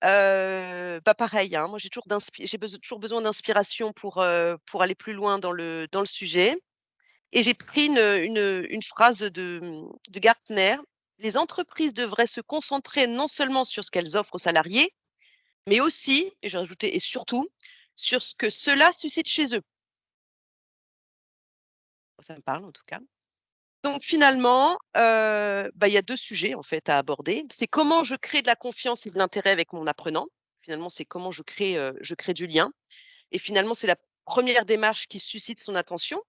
pareil, hein, moi j'ai toujours besoin d'inspiration pour aller plus loin dans le sujet et j'ai pris une phrase de Gartner: «Les entreprises devraient se concentrer non seulement sur ce qu'elles offrent aux salariés, mais aussi», et j'ai rajouté: «et surtout, sur ce que cela suscite chez eux». Ça me parle en tout cas. Donc finalement, il y a 2 sujets en fait à aborder. C'est comment je crée de la confiance et de l'intérêt avec mon apprenant. Finalement, c'est comment je crée du lien. Et finalement, c'est la première démarche qui suscite son attention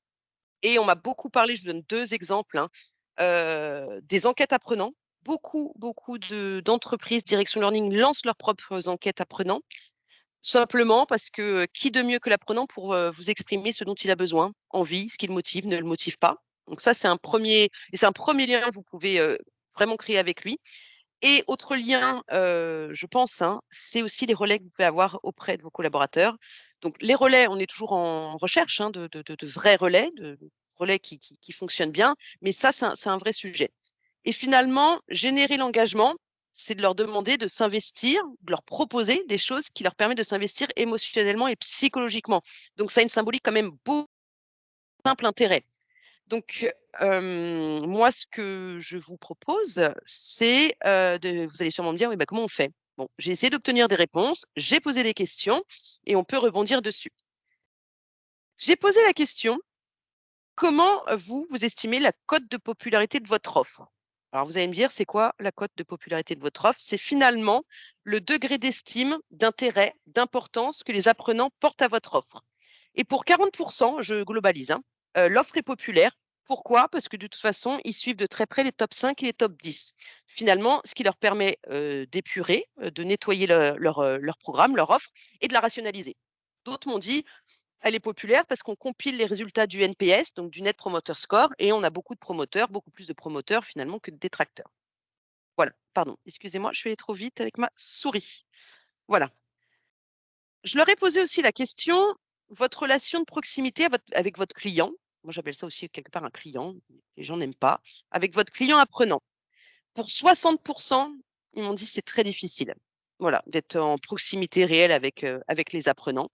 et on m'a beaucoup parlé, je vous donne 2 exemples, hein, des enquêtes apprenants. Beaucoup d'entreprises direction learning lancent leurs propres enquêtes apprenants, simplement parce que, qui de mieux que l'apprenant pour, vous exprimer ce dont il a besoin, envie, ce qui le motive, ne le motive pas. Donc ça, c'est un premier lien que vous pouvez, vraiment créer avec lui. Et autre lien, je pense, hein, c'est aussi les relais que vous pouvez avoir auprès de vos collaborateurs. Donc les relais, on est toujours en recherche, hein, de vrais relais, de relais qui fonctionnent bien, mais ça, c'est un vrai sujet. Et finalement, générer l'engagement, c'est de leur demander de s'investir, de leur proposer des choses qui leur permettent de s'investir émotionnellement et psychologiquement. Donc ça a une symbolique quand même beaucoup simple intérêt. Donc, moi, ce que je vous propose, c'est, vous allez sûrement me dire: «Oui, bah, comment on fait?» Bon, j'ai essayé d'obtenir des réponses, j'ai posé des questions et on peut rebondir dessus. J'ai posé la question: «Comment, vous estimez la cote de popularité de votre offre?» Alors vous allez me dire: «C'est quoi la cote de popularité de votre offre?» C'est finalement le degré d'estime, d'intérêt, d'importance que les apprenants portent à votre offre. Et pour 40, je globalise, hein, l'offre est populaire. Pourquoi? Parce que de toute façon, ils suivent de très près les top 5 et les top 10. Finalement, ce qui leur permet, d'épurer, de nettoyer leur programme, leur offre et de la rationaliser. D'autres m'ont dit: «Elle est populaire parce qu'on compile les résultats du NPS, donc du Net Promoter Score, et on a beaucoup de promoteurs, beaucoup plus de promoteurs finalement que de détracteurs». Voilà, pardon, excusez-moi, je suis allée trop vite avec ma souris. Voilà. Je leur ai posé aussi la question: votre relation de proximité avec votre client, moi j'appelle ça aussi quelque part un client, les gens n'aiment pas, avec votre client apprenant. Pour 60, ils m'ont dit: «C'est très difficile». Voilà, d'être en proximité réelle avec les apprenants.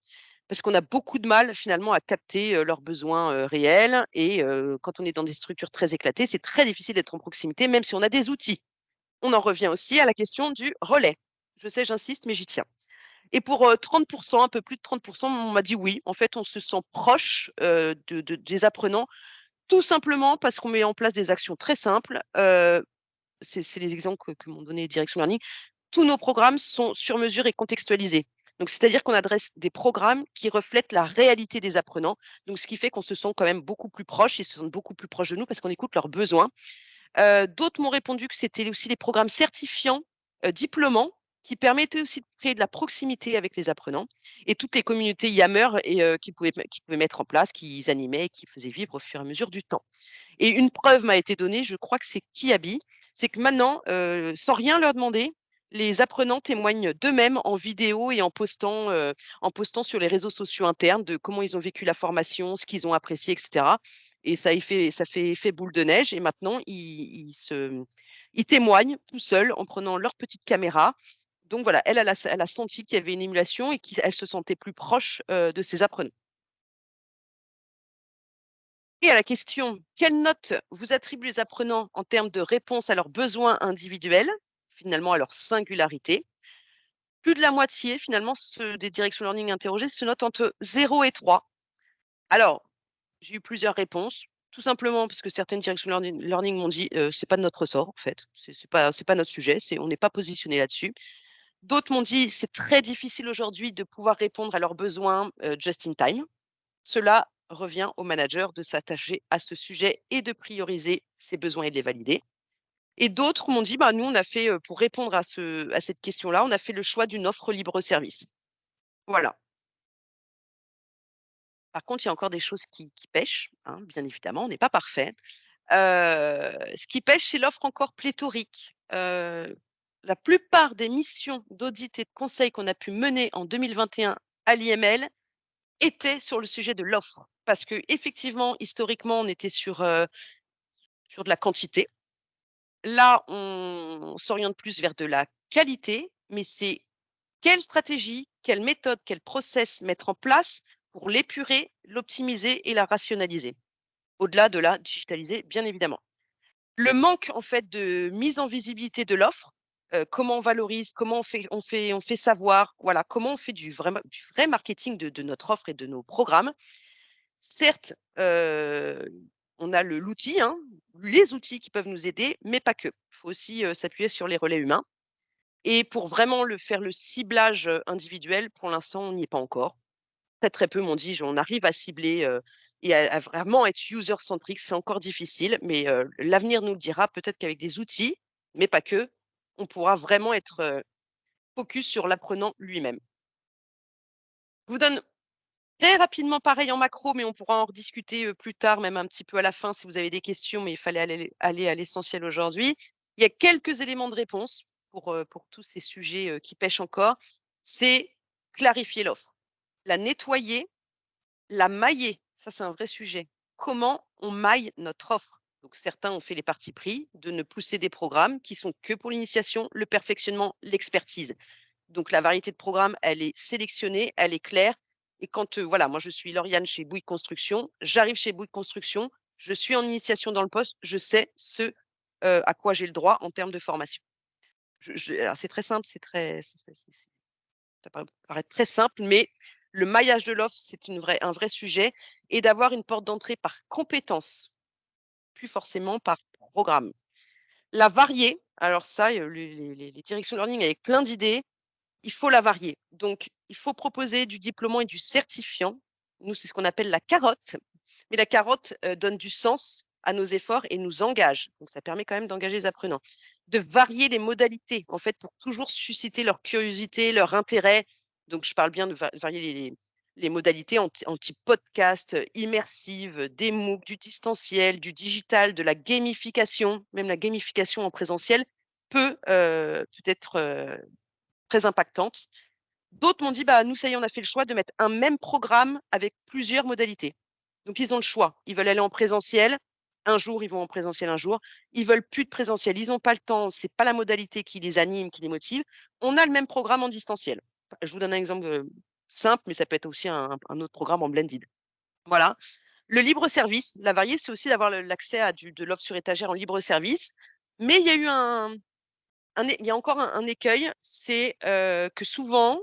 Parce qu'on a beaucoup de mal finalement à capter, leurs besoins, réels et quand on est dans des structures très éclatées, c'est très difficile d'être en proximité, même si on a des outils. On en revient aussi à la question du relais. Je sais, j'insiste, mais j'y tiens. Et pour, 30, un peu plus de 30, on m'a dit: «Oui, en fait, on se sent proche, des apprenants, tout simplement parce qu'on met en place des actions très simples». C'est les exemples que m'ont donné Direction Learning. Tous nos programmes sont sur mesure et contextualisés. Donc c'est-à-dire qu'on adresse des programmes qui reflètent la réalité des apprenants. Donc ce qui fait qu'on se sent quand même beaucoup plus proches, ils se sentent beaucoup plus proches de nous parce qu'on écoute leurs besoins. D'autres m'ont répondu que c'était aussi les programmes certifiants, diplômants, qui permettaient aussi de créer de la proximité avec les apprenants et toutes les communautés Yammer et qu'ils pouvaient mettre en place, qu'ils animaient et qu'ils faisaient vivre au fur et à mesure du temps. Et une preuve m'a été donnée, je crois que c'est Kiabi, c'est que maintenant, sans rien leur demander, les apprenants témoignent d'eux-mêmes en vidéo et en postant sur les réseaux sociaux internes de comment ils ont vécu la formation, ce qu'ils ont apprécié, et cetera. Et ça fait effet boule de neige et maintenant ils témoignent tout seuls en prenant leur petite caméra. Donc voilà, elle a senti qu'il y avait une émulation et qu'elle se sentait plus proche, de ses apprenants. Et à la question: «Quelle note vous attribuez les apprenants en termes de réponse à leurs besoins individuels, finalement à leur singularité?» Plus de la moitié, finalement, ceux des directions learning interrogées se notent entre 0 et 3. Alors, j'ai eu plusieurs réponses, tout simplement parce que certaines directions learning m'ont dit: «C'est pas de notre ressort, en fait, c'est pas notre sujet, on n'est pas positionné là-dessus». D'autres m'ont dit: «C'est très difficile aujourd'hui de pouvoir répondre à leurs besoins, just in time». Cela revient au manager de s'attacher à ce sujet et de prioriser ses besoins et de les valider. Et d'autres m'ont dit: «Bah, nous, on a fait, pour répondre à cette question-là, on a fait le choix d'une offre libre service». Voilà. Par contre, il y a encore des choses qui pêchent, hein, bien évidemment, on n'est pas parfait. Ce qui pêche, c'est l'offre encore pléthorique. La plupart des missions d'audit et de conseil qu'on a pu mener en 2021 à l'IML étaient sur le sujet de l'offre. Parce qu'effectivement, historiquement, on était sur de la quantité. Là, on s'oriente plus vers de la qualité, mais c'est quelle stratégie, quelle méthode, quel process mettre en place pour l'épurer, l'optimiser et la rationaliser. Au-delà de la digitaliser, bien évidemment. Le manque en fait de mise en visibilité de l'offre, comment on valorise, comment on fait savoir, voilà, comment on fait du vrai marketing de notre offre et de nos programmes. Certes, on a l'outil, hein, les outils qui peuvent nous aider, mais pas que. Il faut aussi, s'appuyer sur les relais humains et pour vraiment faire le ciblage, individuel, pour l'instant, on n'y est pas encore. Très, très peu m'ont dit: «On arrive à cibler, et à vraiment être user centric». C'est encore difficile, mais l'avenir nous le dira. Peut-être qu'avec des outils, mais pas que, on pourra vraiment être, focus sur l'apprenant lui-même. Je vous donne très rapidement pareil en macro, mais on pourra en rediscuter, plus tard, même un petit peu à la fin si vous avez des questions, mais il fallait aller à l'essentiel aujourd'hui. Il y a quelques éléments de réponse pour tous ces sujets, qui pêchent encore. C'est clarifier l'offre, la nettoyer, la mailler, ça c'est un vrai sujet. Comment on maille notre offre? Donc certains ont fait les partis pris de ne pousser des programmes qui sont que pour l'initiation, le perfectionnement, l'expertise. Donc la variété de programmes, elle est sélectionnée, elle est claire. Et quand, voilà, moi je suis Lauriane chez Bouygues Construction, j'arrive chez Bouygues Construction, je suis en initiation dans le poste, je sais ce à quoi j'ai le droit en termes de formation. Alors c'est très simple, c'est très, ça peut paraître très simple, mais le maillage de l'offre, c'est un vrai sujet et d'avoir une porte d'entrée par compétence, plus forcément par programme. La varier, alors ça, les directions learning avec plein d'idées, il faut la varier. Donc, il faut proposer du diplômant et du certifiant. Nous, c'est ce qu'on appelle la carotte. Mais la carotte donne du sens à nos efforts et nous engage. Donc, ça permet quand même d'engager les apprenants. De varier les modalités, en fait, pour toujours susciter leur curiosité, leur intérêt. Donc, je parle bien de varier les modalités en type podcast, immersive, des MOOC, du distanciel, du digital, de la gamification. Même la gamification en présentiel peut être très impactante. D'autres m'ont dit: «Bah, nous, ça y est, on a fait le choix de mettre un même programme avec plusieurs modalités». Donc ils ont le choix. Ils veulent aller en présentiel, un jour, ils vont en présentiel un jour. Ils veulent plus de présentiel, ils ont pas le temps, c'est pas la modalité qui les anime, qui les motive. On a le même programme en distanciel. Je vous donne un exemple, simple, mais ça peut être aussi un autre programme en blended. Voilà. Le libre service, la varier, c'est aussi d'avoir l'accès à de l'offre sur étagère en libre service. Mais il y a eu il y a encore un écueil, c'est, que souvent,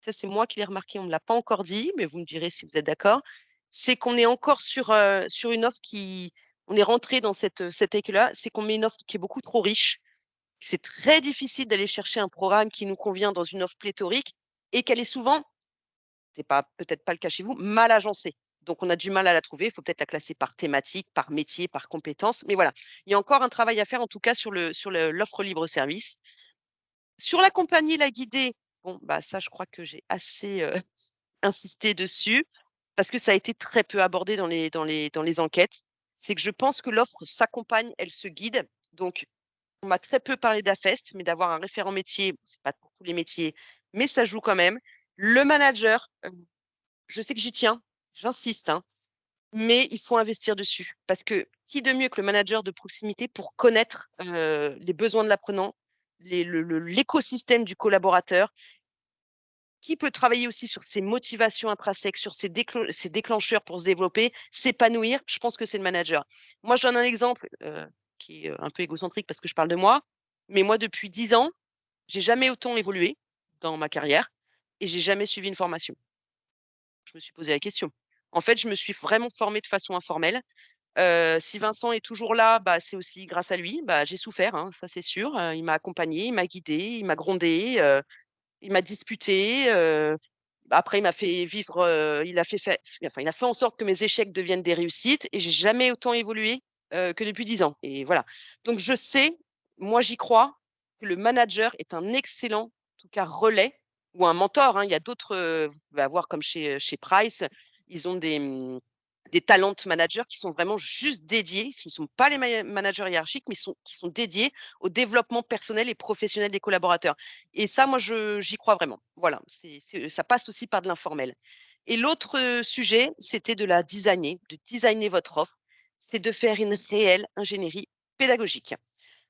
ça c'est moi qui l'ai remarqué, on ne me l'a pas encore dit, mais vous me direz si vous êtes d'accord, c'est qu'on est encore sur une offre on est rentré dans cet écueil-là, c'est qu'on met une offre qui est beaucoup trop riche. C'est très difficile d'aller chercher un programme qui nous convient dans une offre pléthorique et qu'elle est souvent, c'est pas peut-être pas le cas chez vous, mal agencée. Donc on a du mal à la trouver, il faut peut-être la classer par thématique, par métier, par compétence, mais voilà. Il y a encore un travail à faire en tout cas sur l'offre libre service. Sur l'accompagner, la guider, bon, bah, ça, je crois que j'ai assez, insisté dessus parce que ça a été très peu abordé dans les enquêtes. C'est que je pense que l'offre s'accompagne, elle se guide. Donc, on m'a très peu parlé d'AFEST, mais d'avoir un référent métier, c'est pas pour tous les métiers, mais ça joue quand même. Le manager, je sais que j'y tiens, j'insiste, hein, mais il faut investir dessus parce que qui de mieux que le manager de proximité pour connaître, les besoins de l'apprenant, l'écosystème du collaborateur, qui peut travailler aussi sur ses motivations intrinsèques, sur ses déclencheurs pour se développer, s'épanouir, je pense que c'est le manager. Moi, je donne un exemple, qui est, un peu égocentrique parce que je parle de moi, mais moi depuis 10 ans, j'ai jamais autant évolué dans ma carrière et j'ai jamais suivi une formation. Je me suis posé la question. En fait, je me suis vraiment formée de façon informelle. Si Vincent est toujours là, bah, c'est aussi grâce à lui. Bah, j'ai souffert, hein, ça c'est sûr. Il m'a accompagnée, il m'a guidée, il m'a grondée, il m'a disputé. Après il m'a fait vivre, il a fait en sorte que mes échecs deviennent des réussites et j'ai jamais autant évolué, que depuis 10 ans et voilà. Donc je sais, moi j'y crois, que le manager est un excellent, en tout cas relais ou un mentor, hein. Il y a d'autres, vous pouvez avoir comme chez Price, Ils ont des talent managers qui sont vraiment juste dédiés, ce ne sont pas les managers hiérarchiques, mais qui sont dédiés au développement personnel et professionnel des collaborateurs. Et ça, moi, j'y crois vraiment. Voilà, ça passe aussi par de l'informel. Et l'autre sujet, c'était de designer votre offre, c'est de faire une réelle ingénierie pédagogique.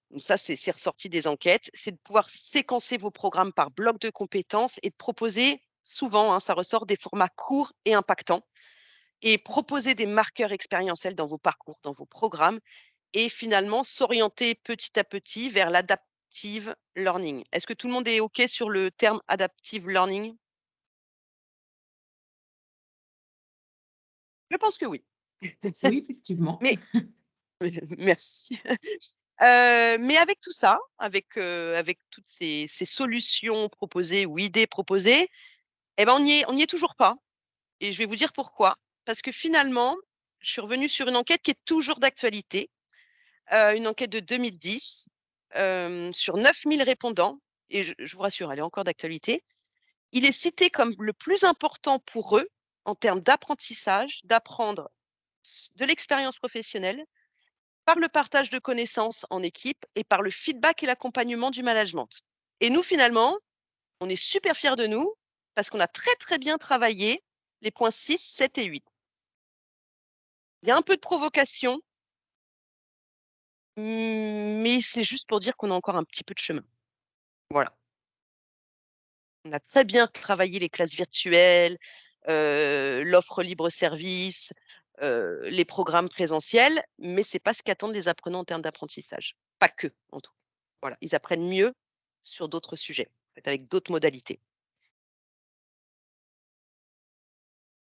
Donc ça, c'est ressorti des enquêtes, c'est de pouvoir séquencer vos programmes par bloc de compétences et de proposer, souvent, hein, ça ressort, des formats courts et impactants, et proposer des marqueurs expérientiels dans vos parcours, dans vos programmes, et finalement s'orienter petit à petit vers l'adaptive learning. Est-ce que tout le monde est OK sur le terme adaptive learning? Je pense que oui. Oui, effectivement. Mais merci. Mais avec tout ça, avec toutes ces solutions proposées ou idées proposées, eh ben, on n'y est toujours pas, et je vais vous dire pourquoi. Parce que finalement, je suis revenue sur une enquête qui est toujours d'actualité, une enquête de 2010, sur 9 000 répondants, et je vous rassure, elle est encore d'actualité. Il est cité comme le plus important pour eux, en termes d'apprentissage, d'apprendre de l'expérience professionnelle, par le partage de connaissances en équipe et par le feedback et l'accompagnement du management. Et nous, finalement, on est super fiers de nous parce qu'on a très, très bien travaillé les points 6, 7 et 8. Il y a un peu de provocation, mais c'est juste pour dire qu'on a encore un petit peu de chemin. Voilà. On a très bien travaillé les classes virtuelles, l'offre libre service, les programmes présentiels, mais c'est pas ce qu'attendent les apprenants en termes d'apprentissage. Pas que, en tout. Voilà, ils apprennent mieux sur d'autres sujets, avec d'autres modalités.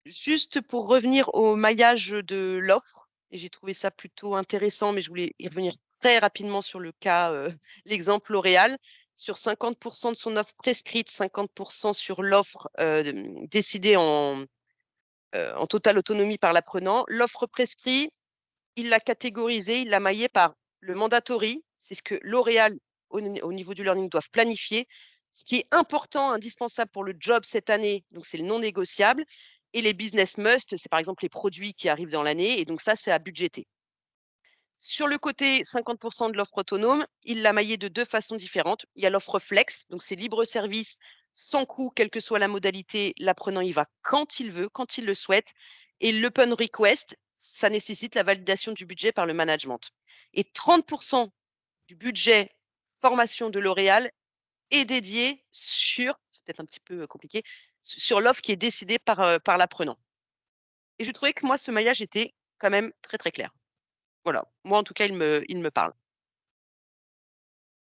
Juste pour revenir au maillage de l'offre, et j'ai trouvé ça plutôt intéressant, mais je voulais y revenir très rapidement sur le cas, l'exemple L'Oréal. Sur 50 de son offre prescrite, 50 sur l'offre, décidée en totale autonomie par l'apprenant. L'offre prescrite, il l'a catégorisée, il l'a maillée par le mandatory, c'est ce que L'Oréal, au niveau du learning, doivent planifier. Ce qui est important, indispensable pour le job cette année, donc c'est le non négociable. Et les business must, c'est par exemple les produits qui arrivent dans l'année, et donc ça, c'est à budgéter. Sur le côté 50 de l'offre autonome, il l'a maillé de deux façons différentes. Il y a l'offre flex, donc c'est libre service, sans coût, quelle que soit la modalité. L'apprenant y va quand il veut, quand il le souhaite. Et l'open request, ça nécessite la validation du budget par le management. Et 30 du budget formation de L'Oréal est dédié sur, c'est peut-être un petit peu compliqué, sur l'offre qui est décidée par l'apprenant. Et je trouvais que moi, ce maillage était quand même très, très clair. Voilà, moi en tout cas, il me parle.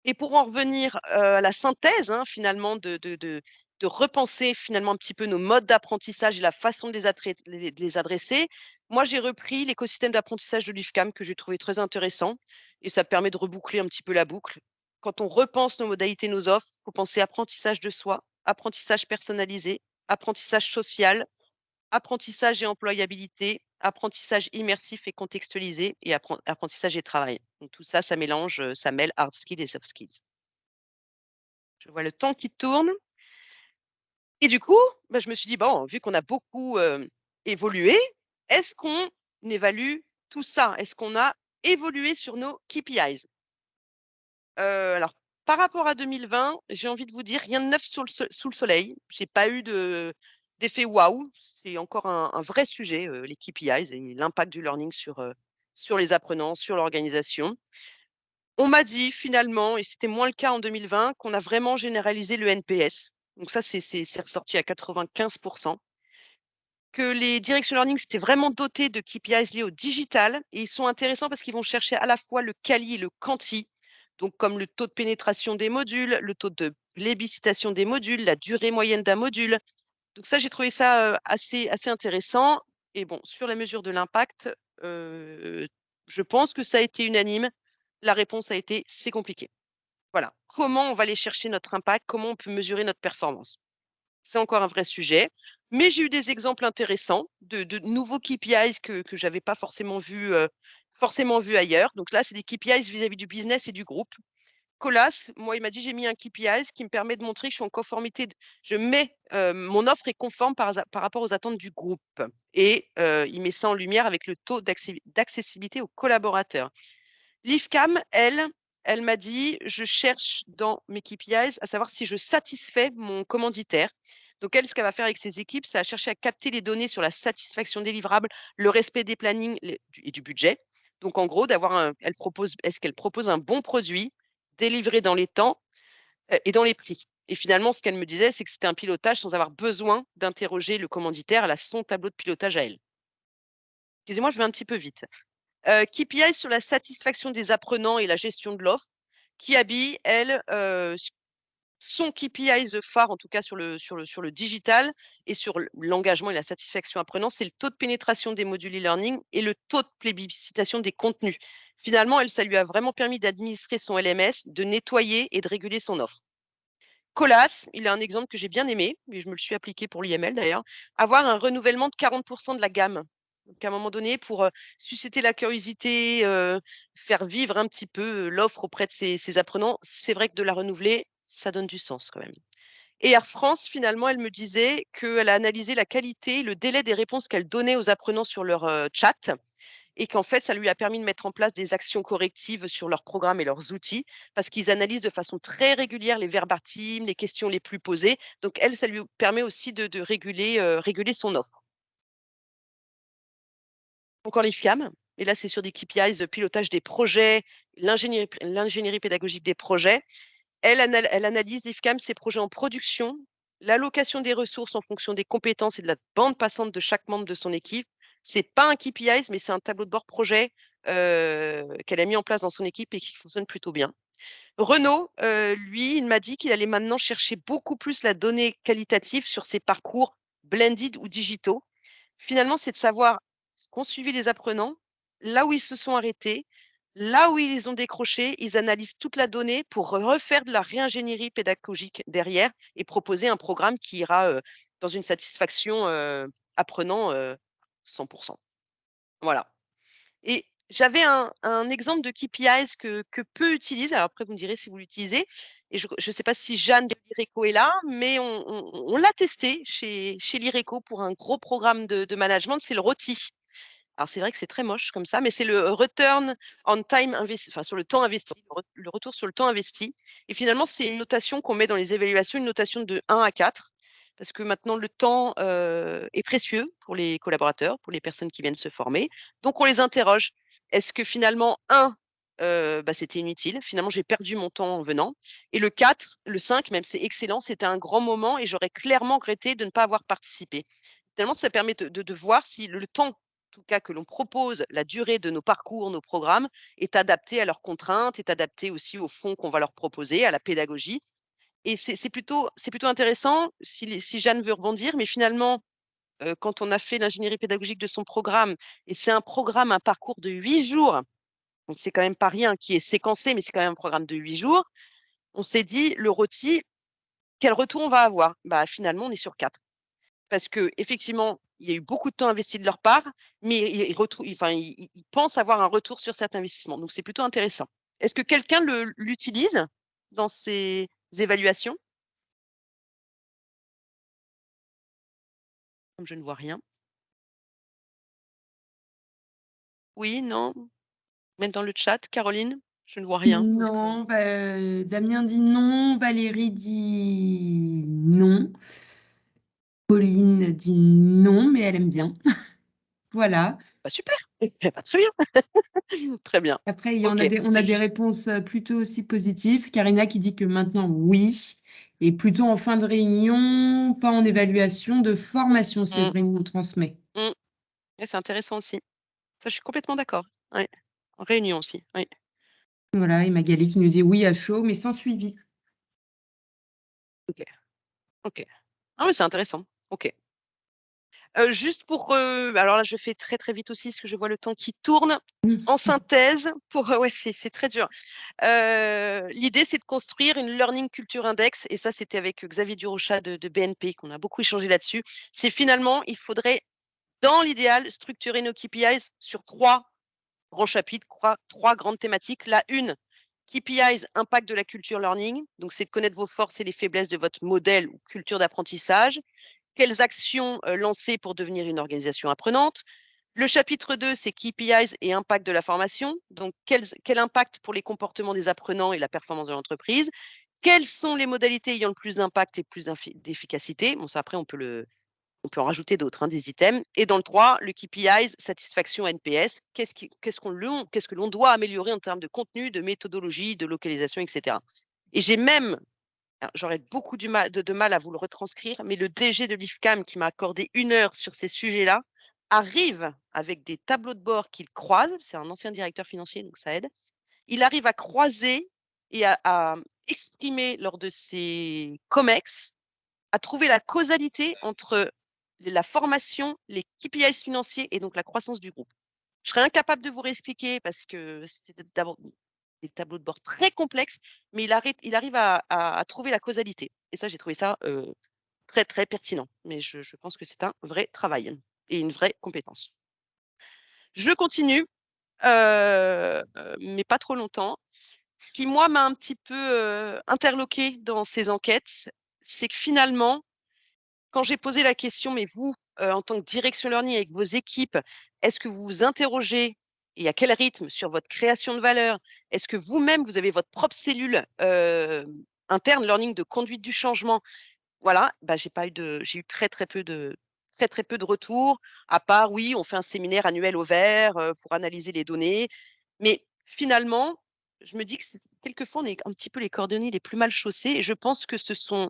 Et pour en revenir, à la synthèse, hein, finalement de repenser finalement un petit peu nos modes d'apprentissage et la façon de les adresser, moi j'ai repris l'écosystème d'apprentissage de l'UFCAM que j'ai trouvé très intéressant, et ça permet de reboucler un petit peu la boucle. Quand on repense nos modalités, nos offres, il faut penser apprentissage de soi, apprentissage personnalisé, apprentissage social, apprentissage et employabilité, apprentissage immersif et contextualisé, et apprentissage et travail. Donc tout ça, ça mélange, ça mêle hard skills et soft skills. Je vois le temps qui tourne, et du coup, bah, je me suis dit: «Bon, vu qu'on a beaucoup, évolué, est-ce qu'on évalue tout ça? Est-ce qu'on a évolué sur nos KPIs?» Alors, par rapport à 2020, j'ai envie de vous dire, rien de neuf sous le soleil. J'ai pas eu d'effet waouh. C'est encore un vrai sujet, les KPIs et l'impact du learning sur les apprenants, sur l'organisation. On m'a dit finalement, et c'était moins le cas en 2020, qu'on a vraiment généralisé le NPS. Donc ça, c'est ressorti à 95, que les directions learning s'étaient vraiment dotées de KPIs liés au digital, et ils sont intéressants parce qu'ils vont chercher à la fois le quali et le quanti, donc comme le taux de pénétration des modules, le taux de plébiscitation des modules, la durée moyenne d'un module. Donc ça, j'ai trouvé ça, assez intéressant, et bon, sur la mesure de l'impact, je pense que ça a été unanime. La réponse a été: «C'est compliqué». Voilà. Comment on va aller chercher notre impact? Comment on peut mesurer notre performance? C'est encore un vrai sujet, mais j'ai eu des exemples intéressants de nouveaux KPIs que j'avais pas forcément vus ailleurs. Donc là, c'est des KPIs vis-à-vis du business et du groupe. Colas, moi, il m'a dit: «J'ai mis un KPIs qui me permet de montrer que je suis en conformité je mets, mon offre est conforme par rapport aux attentes du groupe» et il met ça en lumière avec le taux d'accessibilité aux collaborateurs. L'IFCAM, elle m'a dit: «Je cherche dans mes KPIs à savoir si je satisfais mon commanditaire». Donc elle, ce qu'elle va faire avec ses équipes, c'est à chercher à capter les données sur la satisfaction des livrables, le respect des plannings et du budget. Donc en gros, est-ce qu'elle propose un bon produit, délivré dans les temps, et dans les prix? Et finalement, ce qu'elle me disait, c'est que c'était un pilotage sans avoir besoin d'interroger le commanditaire. Elle a son tableau de pilotage à elle. Excusez-moi, je vais un petit peu vite. KPI sur la satisfaction des apprenants et la gestion de l'offre. Kiabi, elle, son KPIs phare, en tout cas sur le digital et sur l'engagement et la satisfaction apprenant, c'est le taux de pénétration des modules e-learning et le taux de plébiscitation des contenus. Finalement, elle, ça lui a vraiment permis d'administrer son LMS, de nettoyer et de réguler son offre. Colas, il a un exemple que j'ai bien aimé, et je me le suis appliqué pour l'IML d'ailleurs, avoir un renouvellement de 40 de la gamme. Donc à un moment donné, pour, susciter la curiosité, faire vivre un petit peu, l'offre auprès de ses apprenants, c'est vrai que de la renouveler, ça donne du sens quand même. Et Air France, finalement, elle me disait qu'elle a analysé la qualité, le délai des réponses qu'elle donnait aux apprenants sur leur, chat et qu'en fait, ça lui a permis de mettre en place des actions correctives sur leurs programmes et leurs outils, parce qu'ils analysent de façon très régulière les verbatims, les questions les plus posées. Donc elle, ça lui permet aussi de réguler son offre. Encore l'IFCAM, et là, c'est sur des KPIs de pilotage des projets, l'ingénierie pédagogique des projets. Elle analyse l'IFCAM, ses projets en production, l'allocation des ressources en fonction des compétences et de la bande passante de chaque membre de son équipe. C'est pas un KPIs, mais c'est un tableau de bord projet, qu'elle a mis en place dans son équipe et qui fonctionne plutôt bien. Renaud, lui, il m'a dit qu'il allait maintenant chercher beaucoup plus la donnée qualitative sur ses parcours blended ou digitaux. Finalement, c'est de savoir ce qu'ont suivi les apprenants, là où ils se sont arrêtés, là où ils ont décroché. Ils analysent toute la donnée pour refaire de la réingénierie pédagogique derrière et proposer un programme qui ira, dans une satisfaction, apprenant, 100. Voilà. Et j'avais un exemple de KPIs que peu utilisent. Alors après, vous me direz si vous l'utilisez. Et je ne sais pas si Jeanne de l'IRECO est là, mais on l'a testé chez l'IRECO pour un gros programme de management, c'est le ROTI. Alors c'est vrai que c'est très moche comme ça, mais c'est le return on time investi, enfin sur le temps investi, le retour sur le temps investi. Et finalement, c'est une notation qu'on met dans les évaluations, une notation de 1 à 4, parce que maintenant le temps est précieux pour les collaborateurs, pour les personnes qui viennent se former. Donc on les interroge. Est-ce que finalement 1, bah, c'était inutile, finalement j'ai perdu mon temps en venant. Et le 4, le 5 même, c'est excellent, c'était un grand moment et j'aurais clairement regretté de ne pas avoir participé. Finalement, ça permet de voir si le temps tout cas que l'on propose, la durée de nos parcours, nos programmes, est adaptée à leurs contraintes, est adaptée aussi au fond qu'on va leur proposer, à la pédagogie. Et c'est plutôt intéressant si Jeanne veut rebondir, mais finalement, quand on a fait l'ingénierie pédagogique de son programme, et c'est un programme, un parcours de 8 jours, donc c'est quand même pas rien, qui est séquencé, mais c'est quand même un programme de 8 jours. On s'est dit, le ROTI, quel retour on va avoir? Bah, finalement, on est sur 4. Parce qu'effectivement, il y a eu beaucoup de temps investi de leur part, mais ils pensent avoir un retour sur cet investissement. Donc c'est plutôt intéressant. Est-ce que quelqu'un l'utilise dans ses évaluations? Comme je ne vois rien. Oui, non? Même dans le chat, Caroline? Je ne vois rien. Non, Damien dit non, Valérie dit non, Pauline dit non, mais elle aime bien. Voilà. Bah, super! Bah, très bien. Très bien. Après, OK, on a c'est des juste réponses plutôt aussi positives. Karina qui dit que maintenant, oui, et plutôt en fin de réunion, pas en évaluation de formation, mmh, Séverine nous transmet. mmh. Ouais, c'est intéressant aussi. Ça, je suis complètement d'accord. Ouais. En réunion aussi, oui. Voilà, et Magali qui nous dit oui à chaud, mais sans suivi. OK, OK. Ah oui, c'est intéressant. OK. Juste pour, alors là, je fais très, très vite aussi parce que je vois le temps qui tourne. En synthèse, pour ouais, c'est très dur. L'idée, c'est de construire une learning culture index et ça, c'était avec Xavier Durochat de BNP qu'on a beaucoup échangé là-dessus. C'est finalement, il faudrait, dans l'idéal, structurer nos KPIs sur 3 grands chapitres, 3 grandes thématiques. La une, KPIs, impact de la culture learning. Donc, c'est de connaître vos forces et les faiblesses de votre modèle ou culture d'apprentissage. Quelles actions lancer pour devenir une organisation apprenante. Le chapitre 2, c'est KPIs et impact de la formation. Donc, quel impact pour les comportements des apprenants et la performance de l'entreprise. Quelles sont les modalités ayant le plus d'impact et plus d'efficacité. Bon, ça, après, on peut en rajouter d'autres, hein, des items. Et dans le 3, le KPIs, satisfaction NPS. Qu'est-ce que l'on doit améliorer en termes de contenu, de méthodologie, de localisation, etc. Et j'ai même, j'aurais beaucoup de mal à vous le retranscrire, mais le DG de l'IFCAM qui m'a accordé 1 heure sur ces sujets-là arrive avec des tableaux de bord qu'il croise. C'est un ancien directeur financier, donc ça aide. Il arrive à croiser et à exprimer lors de ses COMEX, à trouver la causalité entre la formation, les KPIs financiers et donc la croissance du groupe. Je serais incapable de vous réexpliquer parce que c'était d'abord des tableaux de bord très complexes, mais il arrive à trouver la causalité. Et ça, j'ai trouvé ça très, très pertinent. Mais je pense que c'est un vrai travail et une vraie compétence. Je continue, mais pas trop longtemps. Ce qui, moi, m'a un petit peu interloquée dans ces enquêtes, c'est que finalement, quand j'ai posé la question, mais vous, en tant que direction learning avec vos équipes, est-ce que vous vous interrogez et à quel rythme sur votre création de valeur? Est-ce que vous-même, vous avez votre propre cellule interne learning de conduite du changement? Voilà, bah, j'ai eu très peu de retours, à part, oui, on fait un séminaire annuel au vert pour analyser les données. Mais finalement, je me dis que quelquefois, on est un petit peu les cordonniers les plus mal chaussés et je pense que ce sont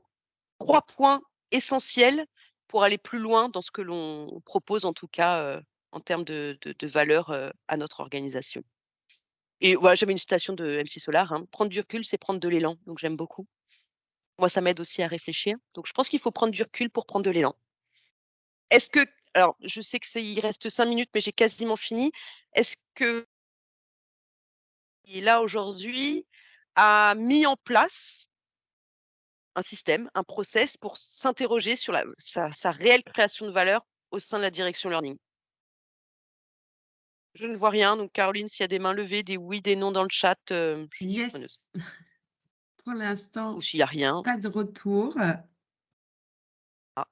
3 points essentiels pour aller plus loin dans ce que l'on propose, en tout cas, en termes de valeur, à notre organisation. Et voilà, j'avais une citation de MC Solar, hein: «Prendre du recul, c'est prendre de l'élan», donc j'aime beaucoup. Moi, ça m'aide aussi à réfléchir, donc je pense qu'il faut prendre du recul pour prendre de l'élan. Est-ce que alors je sais que il reste 5 minutes, mais j'ai quasiment fini. Est-ce que qui est là aujourd'hui a mis en place un système, un process pour s'interroger sur sa réelle création de valeur au sein de la direction learning? Je ne vois rien, donc Caroline, s'il y a des mains levées, des oui, des non dans le chat, je suis preneuse. Yes. Pour Ou l'instant, s'il y a rien, pas de retour. ah.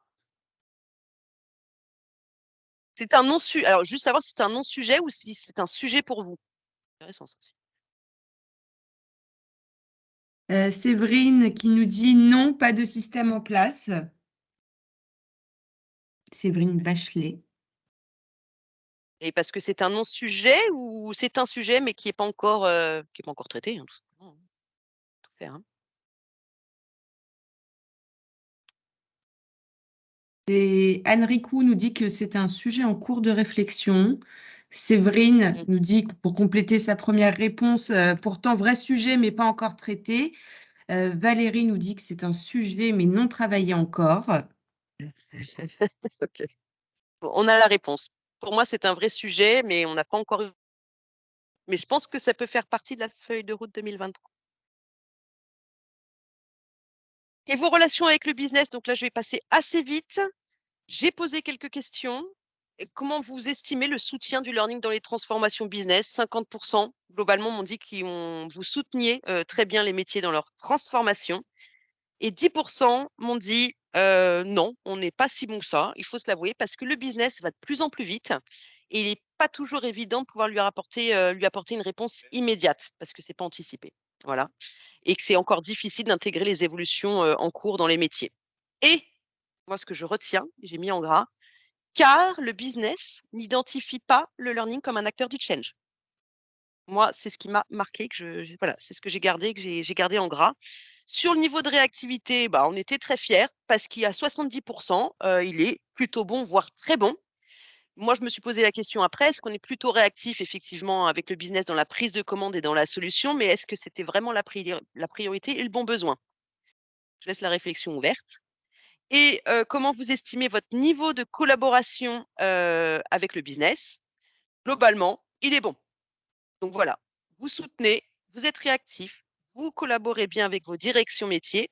C'est un non-sujet. Alors juste savoir si c'est un non-sujet ou si c'est un sujet pour vous? Intéressant ça aussi. Séverine qui nous dit: «Non, pas de système en place». Séverine Bachelet. Et parce que c'est un non-sujet ou c'est un sujet mais qui est pas encore traité, hein, tout simplement, hein? Tout faire, hein. Et Anne Ricou nous dit que c'est un sujet en cours de réflexion. Séverine Mmh. nous dit, pour compléter sa première réponse, pourtant vrai sujet mais pas encore traité. Valérie nous dit que c'est un sujet mais non travaillé encore. OK. Bon, on a la réponse. Pour moi, c'est un vrai sujet, mais on n'a pas encore eu mais je pense que ça peut faire partie de la feuille de route 2023. Et vos relations avec le business, donc là, je vais passer assez vite. J'ai posé quelques questions. Et comment vous estimez le soutien du learning dans les transformations business? 50% globalement m'ont dit vous souteniez très bien les métiers dans leur transformation. Et 10% m'ont dit non, on n'est pas si bon que ça, il faut se l'avouer, parce que le business va de plus en plus vite et il n'est pas toujours évident de pouvoir lui apporter une réponse immédiate parce que c'est pas anticipé. Voilà. Et que c'est encore difficile d'intégrer les évolutions en cours dans les métiers. Et moi, ce que je retiens, j'ai mis en gras, car le business n'identifie pas le learning comme un acteur du change. Moi, c'est ce qui m'a marqué, voilà, c'est ce que j'ai gardé, j'ai gardé en gras. Sur le niveau de réactivité, bah, on était très fiers parce qu'il y a 70%, il est plutôt bon, voire très bon. Moi, je me suis posé la question après, est-ce qu'on est plutôt réactif effectivement avec le business dans la prise de commande et dans la solution, mais est-ce que c'était vraiment la priorité et le bon besoin? Je laisse la réflexion ouverte. Et comment vous estimez votre niveau de collaboration avec le business? Globalement, il est bon. Donc voilà, vous soutenez, vous êtes réactif, vous collaborez bien avec vos directions métiers.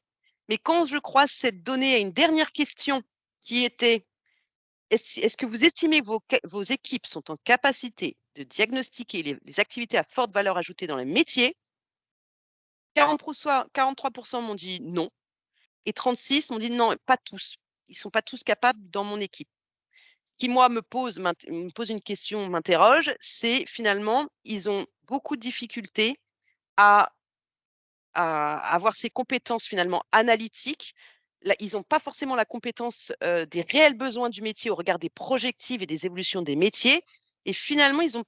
Mais quand je croise cette donnée à une dernière question qui était: est-ce que vous estimez que vos équipes sont en capacité de diagnostiquer les activités à forte valeur ajoutée dans les métiers? 43% m'ont dit non et 36 m'ont dit non, pas tous. Ils ne sont pas tous capables dans mon équipe. Ce qui, moi, me pose une question, m'interroge, c'est finalement, ils ont beaucoup de difficultés à avoir ces compétences finalement analytiques. Là, ils n'ont pas forcément la compétence des réels besoins du métier au regard des projectives et des évolutions des métiers. Et finalement, ils n'ont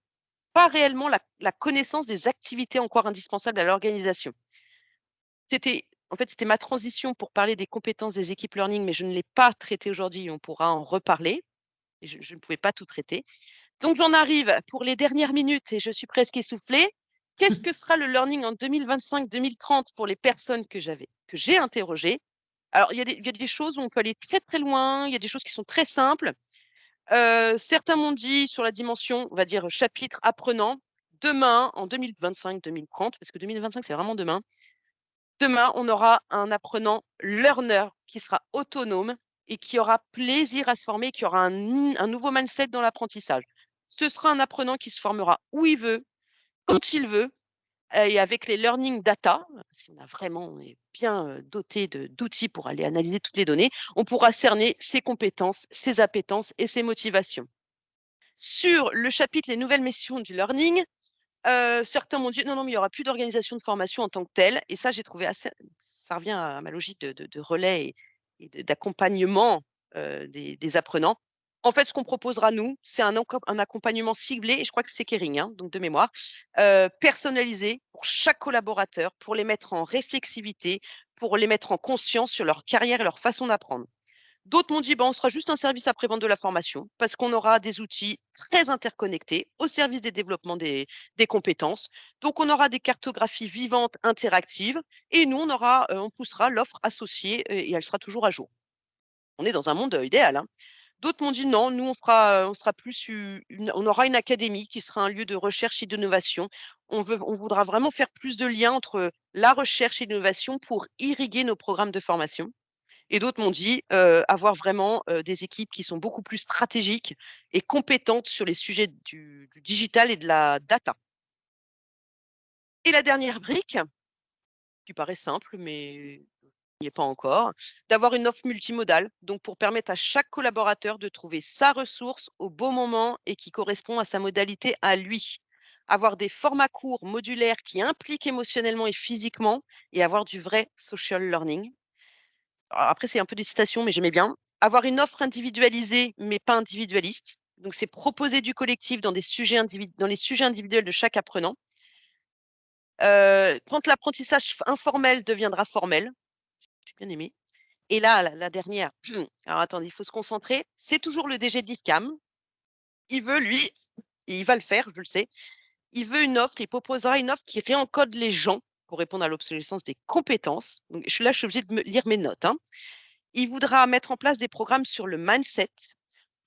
pas réellement la connaissance des activités encore indispensables à l'organisation. C'était ma transition pour parler des compétences des équipes learning, mais je ne l'ai pas traité aujourd'hui. On pourra en reparler. Et je ne pouvais pas tout traiter. Donc, j'en arrive pour les dernières minutes et je suis presque essoufflée. Qu'est-ce que sera le learning en 2025-2030 pour les personnes que j'ai interrogées? Alors, il y a des choses où on peut aller très, très loin. Il y a des choses qui sont très simples. Certains m'ont dit sur la dimension, on va dire, chapitre apprenant, demain, en 2025-2030, parce que 2025, c'est vraiment demain, on aura un apprenant learner qui sera autonome et qui aura plaisir à se former, qui aura un nouveau mindset dans l'apprentissage. Ce sera un apprenant qui se formera où il veut, quand il veut, et avec les learning data, si on est bien doté d'outils pour aller analyser toutes les données, on pourra cerner ses compétences, ses appétences et ses motivations. Sur le chapitre les nouvelles missions du learning, certains m'ont dit: «Non, mais il y aura plus d'organisation de formation en tant que telle» et ça, j'ai trouvé assez ça revient à ma logique de relais et d'accompagnement, des apprenants. En fait, ce qu'on proposera nous, c'est un accompagnement ciblé et je crois que c'est Kering, hein, donc de mémoire, personnalisé pour chaque collaborateur, pour les mettre en réflexivité, pour les mettre en conscience sur leur carrière et leur façon d'apprendre. D'autres m'ont dit, on sera juste un service après-vente de la formation parce qu'on aura des outils très interconnectés au service des développements des compétences. Donc, on aura des cartographies vivantes, interactives et nous, on poussera l'offre associée et elle sera toujours à jour. On est dans un monde idéal, hein. D'autres m'ont dit non, nous, on sera plus on aura une académie qui sera un lieu de recherche et d'innovation. On voudra vraiment faire plus de liens entre la recherche et l'innovation pour irriguer nos programmes de formation. Et d'autres m'ont dit, avoir vraiment, des équipes qui sont beaucoup plus stratégiques et compétentes sur les sujets du digital et de la data. Et la dernière brique, qui paraît simple, mais n'y est pas encore, d'avoir une offre multimodale, donc pour permettre à chaque collaborateur de trouver sa ressource au bon moment et qui correspond à sa modalité à lui. Avoir des formats courts, modulaires, qui impliquent émotionnellement et physiquement et avoir du vrai social learning. Alors après, c'est un peu des citations, mais j'aimais bien. Avoir une offre individualisée, mais pas individualiste. Donc, c'est proposer du collectif dans les sujets individuels de chaque apprenant. Quand l'apprentissage informel deviendra formel, j'ai bien aimé. Et là, la dernière, alors attendez, il faut se concentrer. C'est toujours le DG d'IFCAM. Il veut, lui, et il va le faire, je le sais. Il veut une offre, il proposera une offre qui réencode les gens pour répondre à l'obsolescence des compétences. Donc, je suis obligée de lire mes notes, hein. Il voudra mettre en place des programmes sur le mindset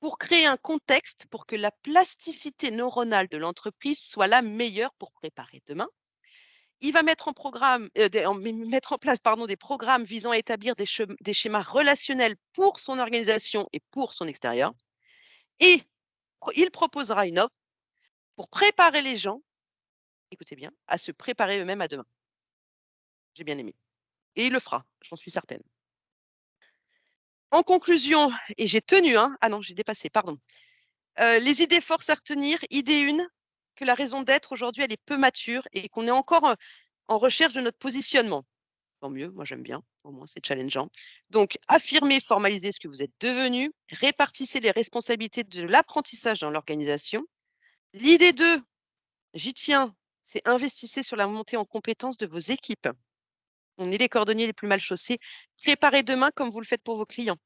pour créer un contexte pour que la plasticité neuronale de l'entreprise soit la meilleure pour préparer demain. Il va mettre mettre en place des programmes visant à établir des schémas relationnels pour son organisation et pour son extérieur. Et il proposera une offre pour préparer les gens, écoutez bien, à se préparer eux-mêmes à demain. J'ai bien aimé. Et il le fera, j'en suis certaine. En conclusion, et j'ai tenu, hein, ah non, j'ai dépassé, pardon. Les idées forces à retenir, idée 1, que la raison d'être aujourd'hui, elle est peu mature et qu'on est encore en recherche de notre positionnement. Tant mieux, moi j'aime bien, au moins c'est challengeant. Donc, affirmez, formalisez ce que vous êtes devenu, répartissez les responsabilités de l'apprentissage dans l'organisation. L'idée 2, j'y tiens, c'est investissez sur la montée en compétences de vos équipes. On est les cordonniers les plus mal chaussés. Préparez demain comme vous le faites pour vos clients.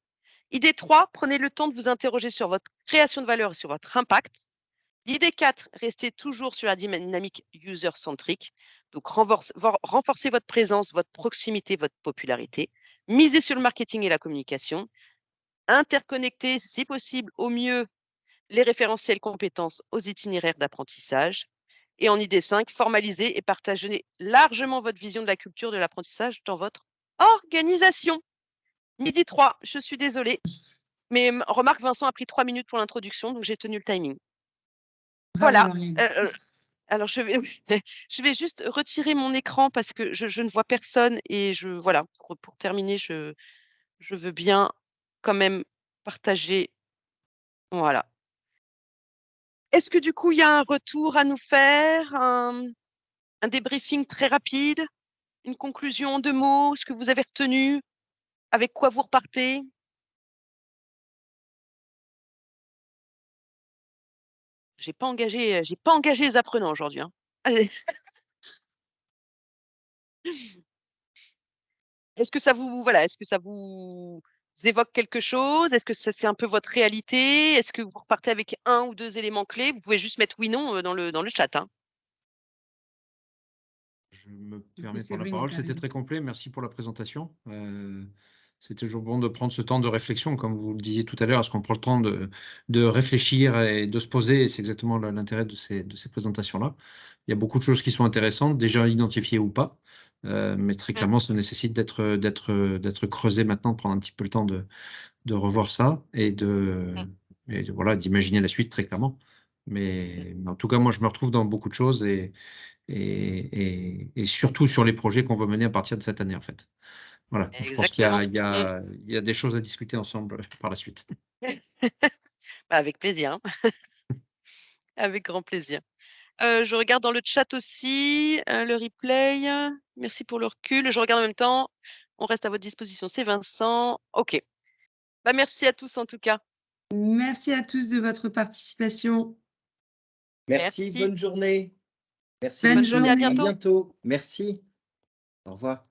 Idée 3, prenez le temps de vous interroger sur votre création de valeur et sur votre impact. L'idée 4, restez toujours sur la dynamique user-centrique. Donc, renforcez votre présence, votre proximité, votre popularité. Misez sur le marketing et la communication. Interconnectez, si possible, au mieux, les référentiels compétences aux itinéraires d'apprentissage. Et en idée 5, formalisez et partagez largement votre vision de la culture de l'apprentissage dans votre organisation. Midi 3, je suis désolée. Mais remarque, Vincent a pris 3 minutes pour l'introduction, donc j'ai tenu le timing. Bravo, Voilà. Lauriane. Alors je vais je vais juste retirer mon écran parce que je ne vois personne et voilà, pour terminer, je veux bien quand même partager. Voilà. Est-ce que du coup, il y a un retour à nous faire, un débriefing très rapide, une conclusion en 2 mots, ce que vous avez retenu, avec quoi vous repartez? J'ai pas engagé les apprenants aujourd'hui, hein. Allez. Est-ce que ça vous évoque quelque chose? Est-ce que ça c'est un peu votre réalité? Est-ce que vous repartez avec 1 ou 2 éléments clés? Vous pouvez juste mettre oui, non, dans le chat, hein. Je me Du coup, permets de prendre la Séverine parole. est C'était arrivée. très complet. Merci pour la présentation. C'est toujours bon de prendre ce temps de réflexion, comme vous le disiez tout à l'heure. Est-ce qu'on prend le temps de réfléchir et de se poser? Et c'est exactement l'intérêt de ces présentations-là. Il y a beaucoup de choses qui sont intéressantes, déjà identifiées ou pas. Mais très Mmh. clairement, ça nécessite d'être creusé maintenant, de prendre un petit peu le temps de revoir ça Mmh. voilà, d'imaginer la suite très clairement. Mmh. Mais en tout cas, moi, je me retrouve dans beaucoup de choses et surtout sur les projets qu'on veut mener à partir de cette année, en fait. Voilà, je pense qu'il y Exactement. a il y Mmh. a il y a des choses à discuter ensemble par la suite. Bah, avec plaisir, hein. Avec grand plaisir. Je regarde dans le chat aussi, le replay. Merci pour le recul. Je regarde en même temps. On reste à votre disposition. C'est Vincent. OK. Bah, merci à tous en tout cas. Merci à tous de votre participation. Merci, Merci. bonne journée. Merci Bonne Bonne journée, beaucoup. à À journée. bientôt. bientôt. Merci. Au revoir.